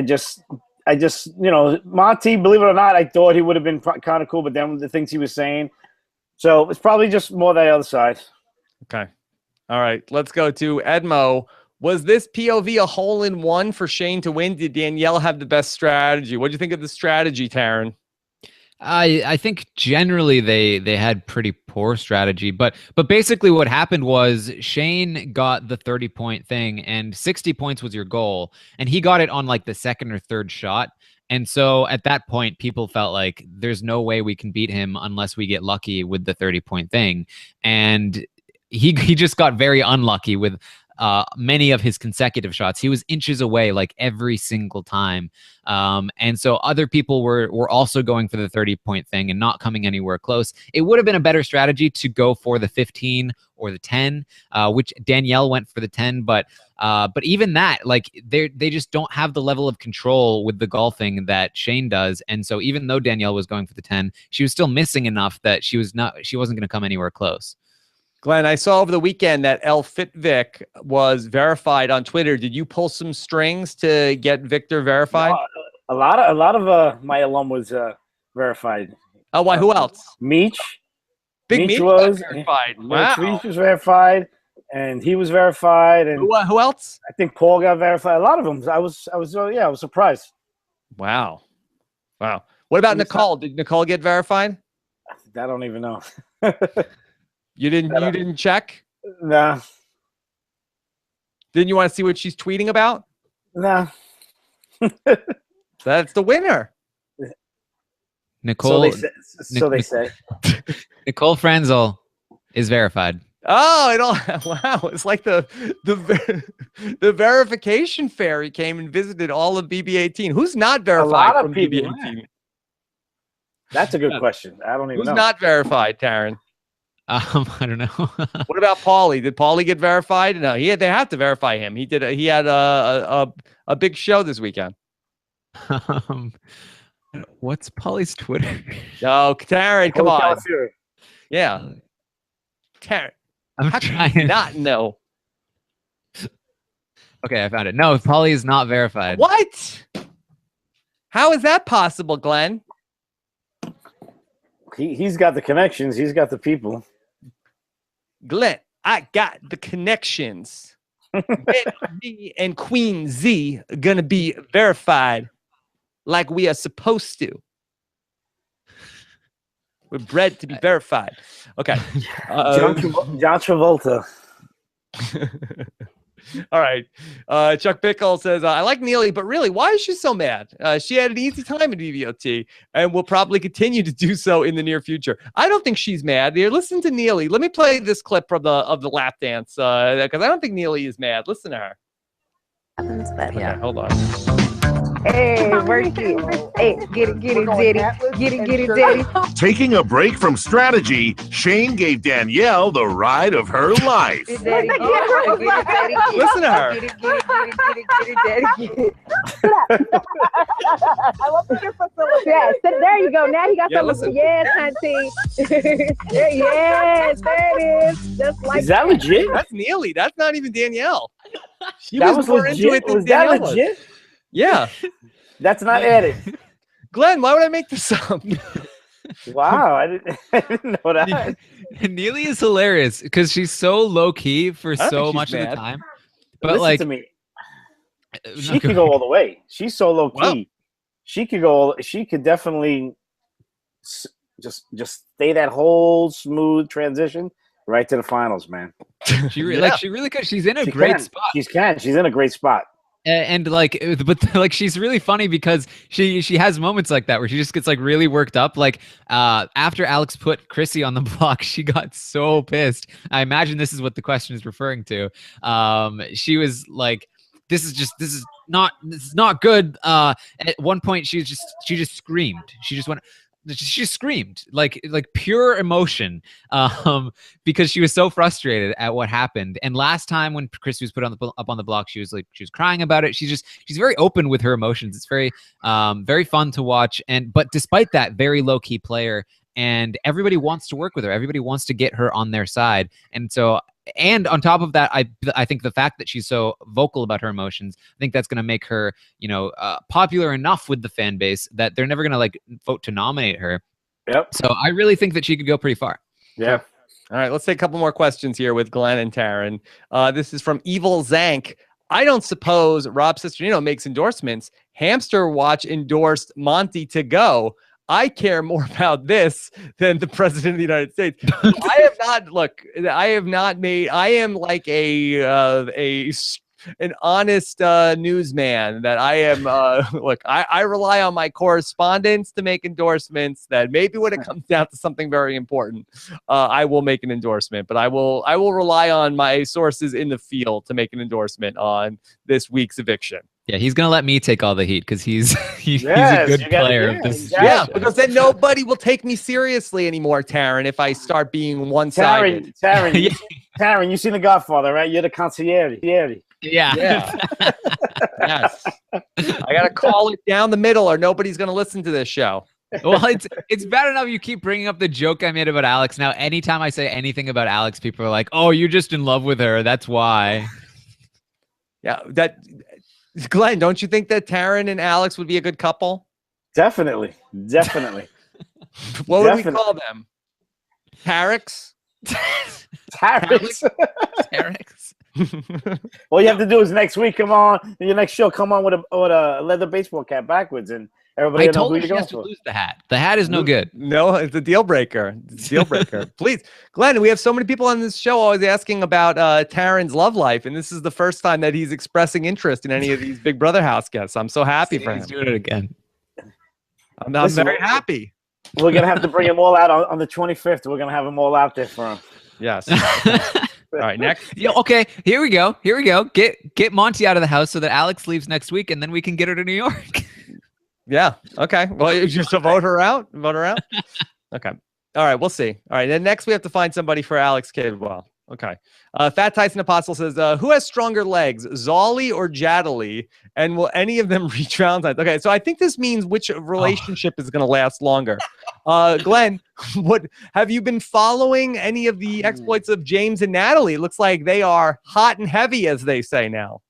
just Monty, believe it or not, I thought he would have been kind of cool, but then the things he was saying. So it's probably just more the other side. Okay. All right. Let's go to Edmo. Was this POV a hole-in-one for Shane to win? Did Danielle have the best strategy? What do you think of the strategy, Taryn? I think generally they had pretty poor strategy, but basically what happened was Shane got the 30-point thing, and 60 points was your goal, and he got it on like the second or third shot. And so at that point, people felt like there's no way we can beat him unless we get lucky with the 30-point thing. And he just got very unlucky with many of his consecutive shots. He was inches away like every single time. And so other people were also going for the 30-point thing and not coming anywhere close. It would have been a better strategy to go for the 15 or the 10, which Danielle went for the 10. But even that, like they just don't have the level of control with the golfing that Shane does. And so even though Danielle was going for the 10, she was still missing enough that she wasn't going to come anywhere close. Glenn, I saw over the weekend that El Fitvic was verified on Twitter. Did you pull some strings to get Victor verified? A lot of my alum was verified. Oh, why? Who else? Meech. Big Meech was verified. Wow. Meech was verified, and he was verified. And who else? I think Paul got verified. A lot of them. I was surprised. Wow. What about Nicole? Did Nicole get verified? I don't even know. You didn't check? Nah. Didn't you want to see what she's tweeting about? Nah. That's the winner. Nicole. So they say. Nicole Frenzel is verified. Oh, wow! It's like the verification fairy came and visited all of BB18. Who's not verified? A lot of from people. BB18? That's a good question. I don't even know. Who's not verified, Taryn? I don't know. What about Paulie? Did Paulie get verified? No, they have to verify him. He did. He had a big show this weekend. What's Polly's Twitter? No, Taryn, come on. Garcia. Yeah, Taryn. I'm How can you trying. not know? Okay, I found it. No, Polly is not verified. What? How is that possible, Glenn? He's got the connections. He's got the people. Glenn, I got the connections. Me and Queen Z are gonna be verified like we are supposed to. We're bred to be verified. Okay. John Travolta. All right. Chuck Pickle says, I like Neely, but really, why is she so mad? She had an easy time in BBOT and will probably continue to do so in the near future. I don't think she's mad. Here, listen to Neely. Let me play this clip from of the lap dance because I don't think Neely is mad. Listen to her. Yeah. Okay, hold on. Hey, work it. Hey, get it, daddy. Get it, daddy. Taking a break from strategy, Shane gave Danielle the ride of her life. Get it, daddy. Get it, daddy. Listen to her. Get it, daddy. Get it. I love that you're facilitating. Yes, there you go. Now you got some. Listen. Yes, hunty. Yes, there it is. Just like Is that legit? That's Neely. That's not even Danielle. She That was was more into legit. it than Was that Danielle legit? Yeah. That's not added. Glenn, why would I make this up? Wow, I didn't know that. Neely is hilarious because she's so low key for I don't so think she's much of mad. the time. But Listen like, to me. She could go all the way. She's so low key. Well. She could go. She could definitely just stay that whole smooth transition right to the finals, man. she really could. She's in a She great can. spot. She's in a great spot. And like, but like, she's really funny because she has moments like that where she just gets like really worked up. Like after Alex put Chrissy on the block, she got so pissed. I imagine this is what the question is referring to. She was like, "This is not good." At one point, she just screamed. She just screamed like pure emotion because she was so frustrated at what happened. And last time when Chrissy was put up on the block, she was crying about it. She's very open with her emotions. It's very very fun to watch. But despite that, very low key player, and everybody wants to work with her. Everybody wants to get her on their side. And so, and on top of that, I think the fact that she's so vocal about her emotions, I think that's going to make her, popular enough with the fan base that they're never going to like vote to nominate her. Yep. So I really think that she could go pretty far. Yeah. All right, let's take a couple more questions here with Glenn and Taryn. This is from Evil Zank. I don't suppose Rob Cesternino makes endorsements. Hamster Watch endorsed Monty to go. I care more about this than the president of the United States. I am like an honest newsman that I am. Look, I rely on my correspondents to make endorsements that maybe when it comes down to something very important, I will make an endorsement, but I will rely on my sources in the field to make an endorsement on this week's eviction. Yeah, he's gonna let me take all the heat because he's Yes, a good you gotta- player yeah, of this. exactly. Yeah, because then nobody will take me seriously anymore, Taryn, if I start being one-sided. Taryn, you seen The Godfather, right? You're the concierge. Yeah. Yeah. Yes. I got to call it down the middle or nobody's going to listen to this show. Well, it's bad enough you keep bringing up the joke I made about Alex. Now, anytime I say anything about Alex, people are like, "Oh, you're just in love with her. That's why." Yeah, Glenn, don't you think that Taryn and Alex would be a good couple? Definitely. What would we call them? Tarix? Taryn. Eric's. All you have to do is next week come on, your next show, come on with a leather baseball cap backwards, and everybody I will know told who her you're she going has to for. lose the hat. The hat is no good. No, it's a deal breaker. It's a deal breaker. Please, Glenn, we have so many people on this show always asking about Taryn's love life, and this is the first time that he's expressing interest in any of these Big Brother house guests. I'm so happy for him. He's doing it again. I'm Listen, very happy. We're going to have to bring them all out on the 25th. We're going to have them all out there for him. Yes. All right, next. Yeah, okay, here we go. Get Monty out of the house so that Alex leaves next week, and then we can get her to New York. Yeah. Okay. Well, you just vote her out. Okay. All right, we'll see. All right, then next we have to find somebody for Alex Kidwell. Okay. Fat Tyson Apostle says, who has stronger legs, Zolly or Jadley? And will any of them reach Valentine's? Okay, so I think this means which relationship is going to last longer. Glenn, what have you been following any of the exploits of James and Natalie? It looks like they are hot and heavy, as they say now.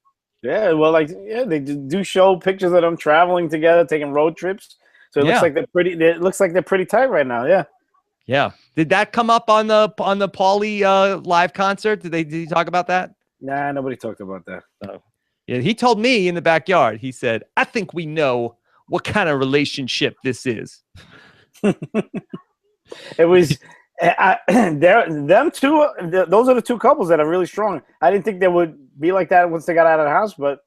Yeah, well, they do show pictures of them traveling together, taking road trips. So it looks like they're pretty. It looks like they're pretty tight right now. Yeah. Yeah. Did that come up on the Paulie live concert? Did he talk about that? Nah, nobody talked about that. Oh. Yeah, he told me in the backyard. He said, "I think we know what kind of relationship this is." It was them two. Those are the two couples that are really strong. I didn't think they would be like that once they got out of the house, but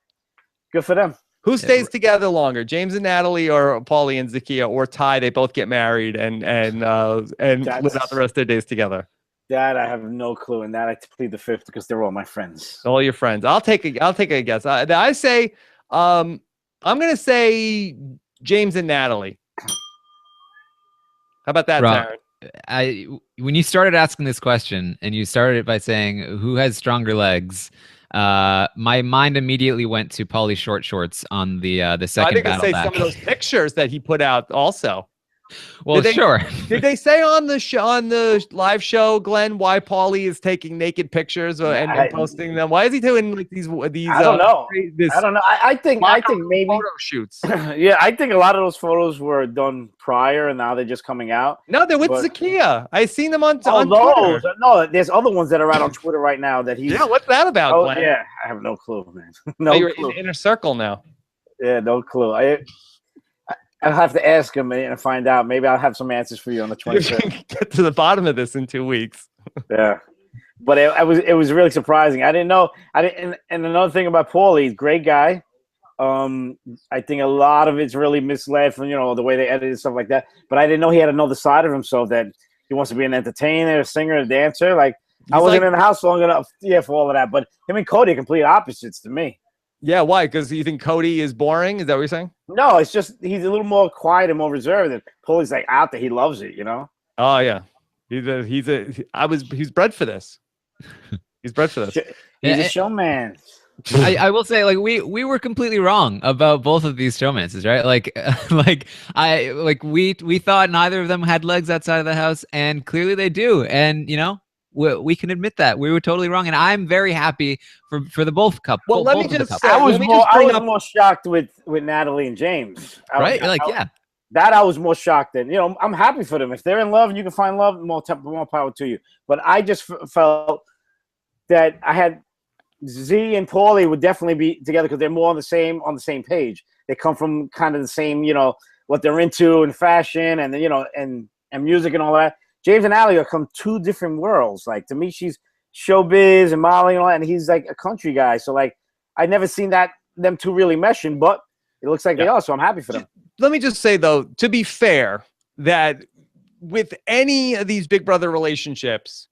good for them. Who stays together longer, James and Natalie, or Paulie and Zakia, or Ty? They both get married and live out the rest of their days together. That I have no clue, and that I plead the fifth because they're all my friends. All your friends. I'll take a guess. I say, I'm gonna say James and Natalie. How about that, Darren? When you started asking this question, and you started it by saying who has stronger legs, my mind immediately went to Paulie Short Shorts on the second battle. I think some of those pictures that he put out also. Well, sure. Did they say on the live show, Glenn, why Paulie is taking naked pictures and posting them? Why is he doing like these? I don't know. I don't know. I think maybe photo shoots. Yeah, I think a lot of those photos were done prior, and now they're just coming out. No, they're with Zakia. I seen them on Twitter. No, there's other ones that are out on Twitter right now that he's. Yeah, what's that about, Glenn? Yeah, I have no clue, man. No you're clue. in the inner circle now. Yeah, no clue. I'll have to ask him and find out. Maybe I'll have some answers for you on the 23rd. Get to the bottom of this in 2 weeks. Yeah, but it was really surprising. I didn't know. And another thing about Paulie, great guy. I think a lot of it's really misled from the way they edited stuff like that. But I didn't know he had another side of himself that he wants to be an entertainer, a singer, a dancer. Like I wasn't in the house long enough, for all of that. But him and Cody are complete opposites to me. Yeah, why? Because you think Cody is boring? Is that what you're saying? No, it's just he's a little more quiet and more reserved. And Paulie's like out there. He loves it, Oh yeah, he's bred for this. He's bred for this. He's a showman. I will say, like, we were completely wrong about both of these showmances, right? We thought neither of them had legs outside of the house, and clearly they do. And we can admit that we were totally wrong, and I'm very happy for the both couples. Well, let me just say, I was more shocked with Natalie and James. That I was more shocked than I'm happy for them if they're in love and you can find love. More power to you. But I just felt that I had Z and Paulie would definitely be together because they're more on the same page. They come from kind of the same what they're into and fashion and and music and all that. James and Natalie are from two different worlds. Like to me, she's showbiz and modeling and all that, and he's like a country guy. So like I'd never seen them two really meshing, but it looks like they are. So I'm happy for them. Let me just say though, to be fair, that with any of these Big Brother relationships,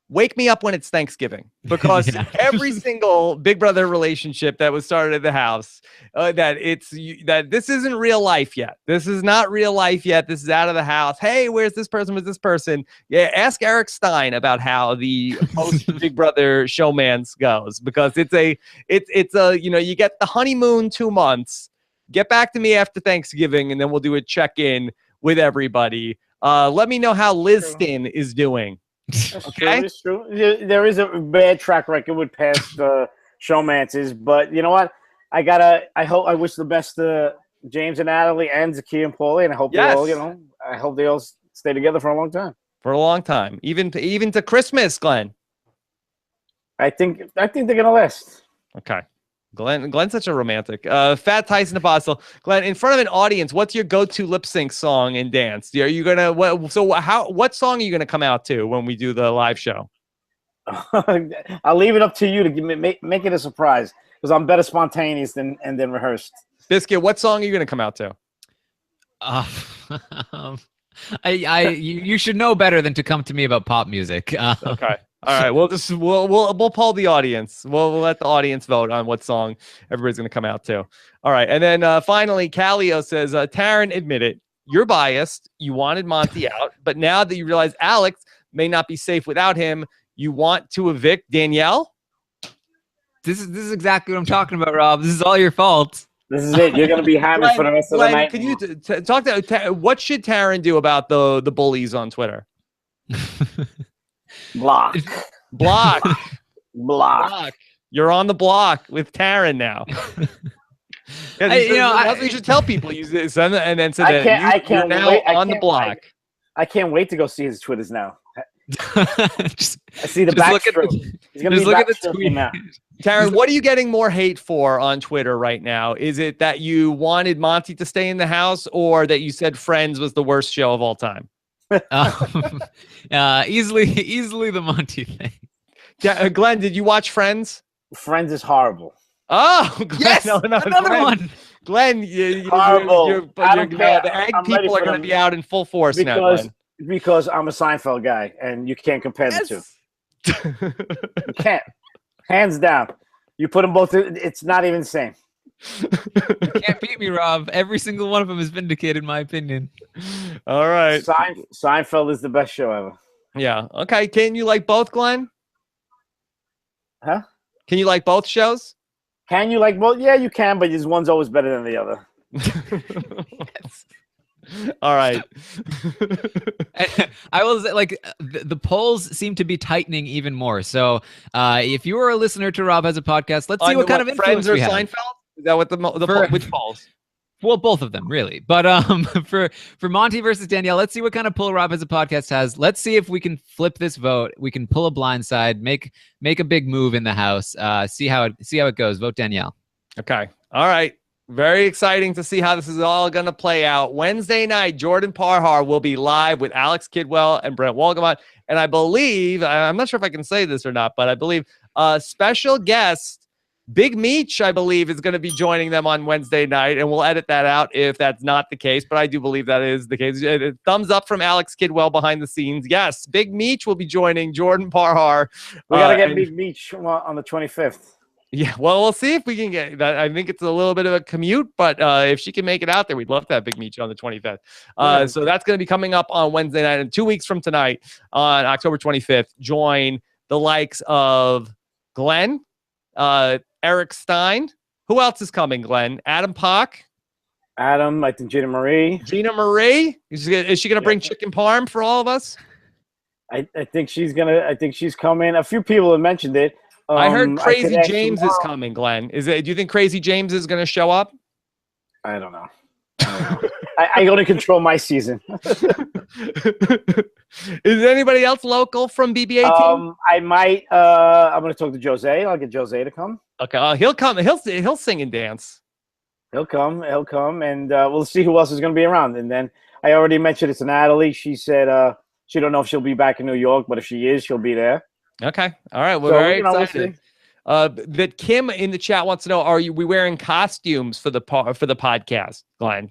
wake me up when it's Thanksgiving, because every single Big Brother relationship that was started at the house, that this isn't real life yet. This is not real life yet. This is out of the house. Hey, where's this person? With this person? Yeah, ask Eric Stein about how the post Big Brother showmance goes, because it's a you get the honeymoon 2 months. Get back to me after Thanksgiving, and then we'll do a check-in with everybody. Let me know how Liz Stin is doing. Okay, it's true. There is a bad track record with past showmances, but you know what? I wish the best to James and Natalie and Zakia and Paulie, and I hope they all, I hope they all stay together for a long time. For a long time, even to Christmas, Glenn. I think they're gonna last. Okay. Glenn's such a romantic. Fat Tyson Apostle. Glenn, in front of an audience, what's your go-to lip sync song and dance? Are you gonna what song are you gonna come out to when we do the live show? I'll leave it up to you to make it a surprise, because I'm better spontaneous than rehearsed. Biscuit, what song are you gonna come out to? You should know better than to come to me about pop music. Okay. All right, we'll poll the audience. We'll let the audience vote on what song everybody's going to come out to. All right, and then finally, Calio says, Taryn, admit it, you're biased. You wanted Monty out, but now that you realize Alex may not be safe without him, you want to evict Danielle? This is exactly what I'm talking about, Rob. This is all your fault. This is it. You're going to be hammered for the rest of the night. Can you talk to what should Taryn do about the bullies on Twitter? Block. Block. Block. You're on the block with Taryn now. That's what you should tell people. You send and then say that you're now on the block. I can't wait to go see his Twitters now. I see the look at backstroke. He's gonna be look at the backstroking tweet. now. Taryn, what are you getting more hate for on Twitter right now? Is it that you wanted Monty to stay in the house, or that you said Friends was the worst show of all time? Easily the Monty thing. Yeah, Glenn, did you watch Friends? Friends is horrible. Oh, Glenn, Yes, another one. Glenn, Horrible. I don't care. the egg I'm ready people are for going to them. be out in full force now, Glenn. Because I'm a Seinfeld guy, and you can't compare the two. You can't. Hands down. You put them both. It's not even the same. You can't beat me, Rob. Every single one of them is vindicated, in my opinion. All right. Seinfeld is the best show ever. Yeah. Okay. Can you like both, Glenn? Huh? Can you like both shows? Can you like both? Yeah, you can, but this one's always better than the other. Yes. All right. I will say, like, the polls seem to be tightening even more. So if you are a listener to Rob Has a Podcast, let's see what kind of influence Friends or we have. Seinfeld? Is that what which polls? Well, both of them, really. But for Monty versus Danielle, let's see what kind of pull Rob Has a Podcast has. Let's see if we can flip this vote. We can pull a blind side, make a big move in the house. See how it goes. Vote Danielle. Okay. All right. Very exciting to see how this is all going to play out. Wednesday night, Jordan Parhar will be live with Alex Kidwell and Brent Wolgamott. And I believe, I'm not sure if I can say this or not, but I believe special guest Big Meech, I believe, is going to be joining them on Wednesday night. And we'll edit that out if that's not the case. But I do believe that is the case. Thumbs up from Alex Kidwell behind the scenes. Yes, Big Meech will be joining Jordan Parhar. We got to get Big Meech on the 25th. Yeah, well, we'll see if we can get that. I think it's a little bit of a commute, but if she can make it out there, we'd love to have Big Meech on the 25th. So that's going to be coming up on Wednesday night. And 2 weeks from tonight, on October 25th, join the likes of Glenn, Eric Stein. Who else is coming, Glenn? Adam Pock. Adam, I think Gina Marie. Gina Marie? Is she going to bring chicken parm for all of us? I think she's coming. A few people have mentioned it. I heard Crazy James is coming, Glenn. Do you think Crazy James is going to show up? I don't know. I only control my season. Is anybody else local from BBOTT? I might. I'm going to talk to Jose. I'll get Jose to come. Okay, he'll come. He'll sing and dance. He'll come, and we'll see who else is going to be around. And then I already mentioned it to Natalie. She said she don't know if she'll be back in New York, but if she is, she'll be there. Okay. All right. We're very excited. That Kim in the chat wants to know: are we wearing costumes for the podcast, Glenn?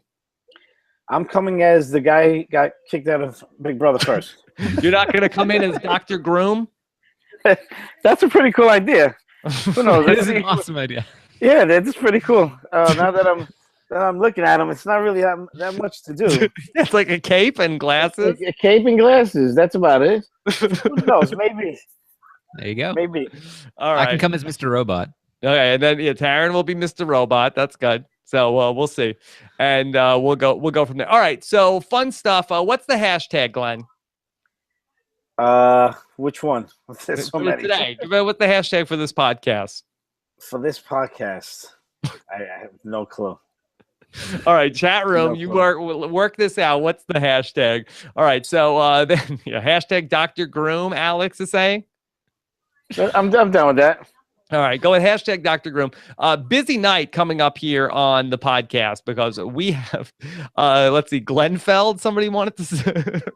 I'm coming as the guy who got kicked out of Big Brother first. You're not going to come in as Dr. Groom? That's a pretty cool idea. Who knows? It is an awesome idea. Yeah, that's pretty cool. Now that I'm looking at him, it's not really that much to do. It's like a cape and glasses. A cape and glasses. That's about it. Who knows? Maybe. There you go. Maybe. All right. I can come as Mr. Robot. Okay, and then Taryn will be Mr. Robot. That's good. So we'll see, and we'll go from there. All right. So fun stuff. What's the hashtag, Glenn? Which one? There's so many. Today. What's the hashtag for this podcast? For this podcast, I have no clue. All right, chat room, you work this out. What's the hashtag? All right, so then hashtag Dr. Groom, Alex is saying. I'm done with that. All right, go with hashtag Dr. Groom. Busy night coming up here on the podcast because we have, let's see, Glenfeld. Somebody wanted to,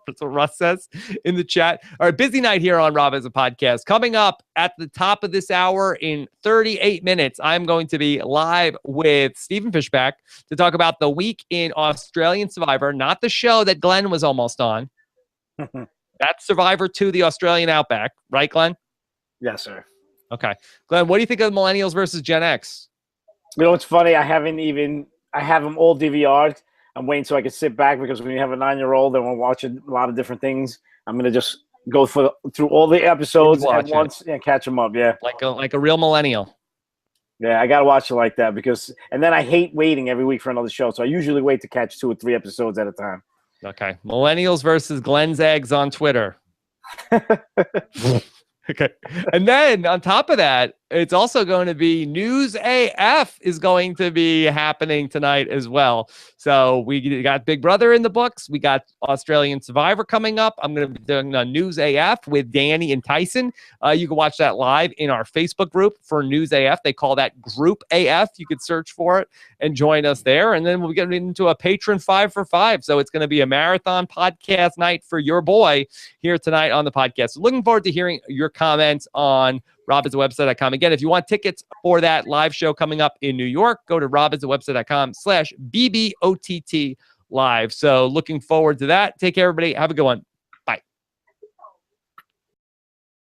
that's what Russ says in the chat. All right, busy night here on Rob Has a Podcast. Coming up at the top of this hour in 38 minutes, I'm going to be live with Stephen Fishback to talk about the week in Australian Survivor, not the show that Glenn was almost on. That's Survivor 2, the Australian Outback, right, Glenn? Yes, sir. Okay. Glenn, what do you think of Millennials versus Gen X? You know what's funny? I have them all DVR'd. I'm waiting so I can sit back because when you have a 9-year-old and we're watching a lot of different things, I'm gonna just go through all the episodes at once and catch them up. Yeah, like a real millennial. Yeah, I gotta watch it like that and then I hate waiting every week for another show. So I usually wait to catch 2 or 3 episodes at a time. Okay, millennials versus Glenn's eggs on Twitter. Okay. And then on top of that, it's also going to be News AF is going to be happening tonight as well. So we got Big Brother in the books. We got Australian Survivor coming up. I'm going to be doing News AF with Danny and Tyson. You can watch that live in our Facebook group for News AF. They call that Group AF. You could search for it and join us there. And then we'll get into a patron 5 for 5. So it's going to be a marathon podcast night for your boy here tonight on the podcast. So looking forward to hearing your comments on robbinswebsite.com. Again, if you want tickets for that live show coming up in New York, go to robbinswebsite.com/BBOTT live. So looking forward to that. Take care, everybody. Have a good one.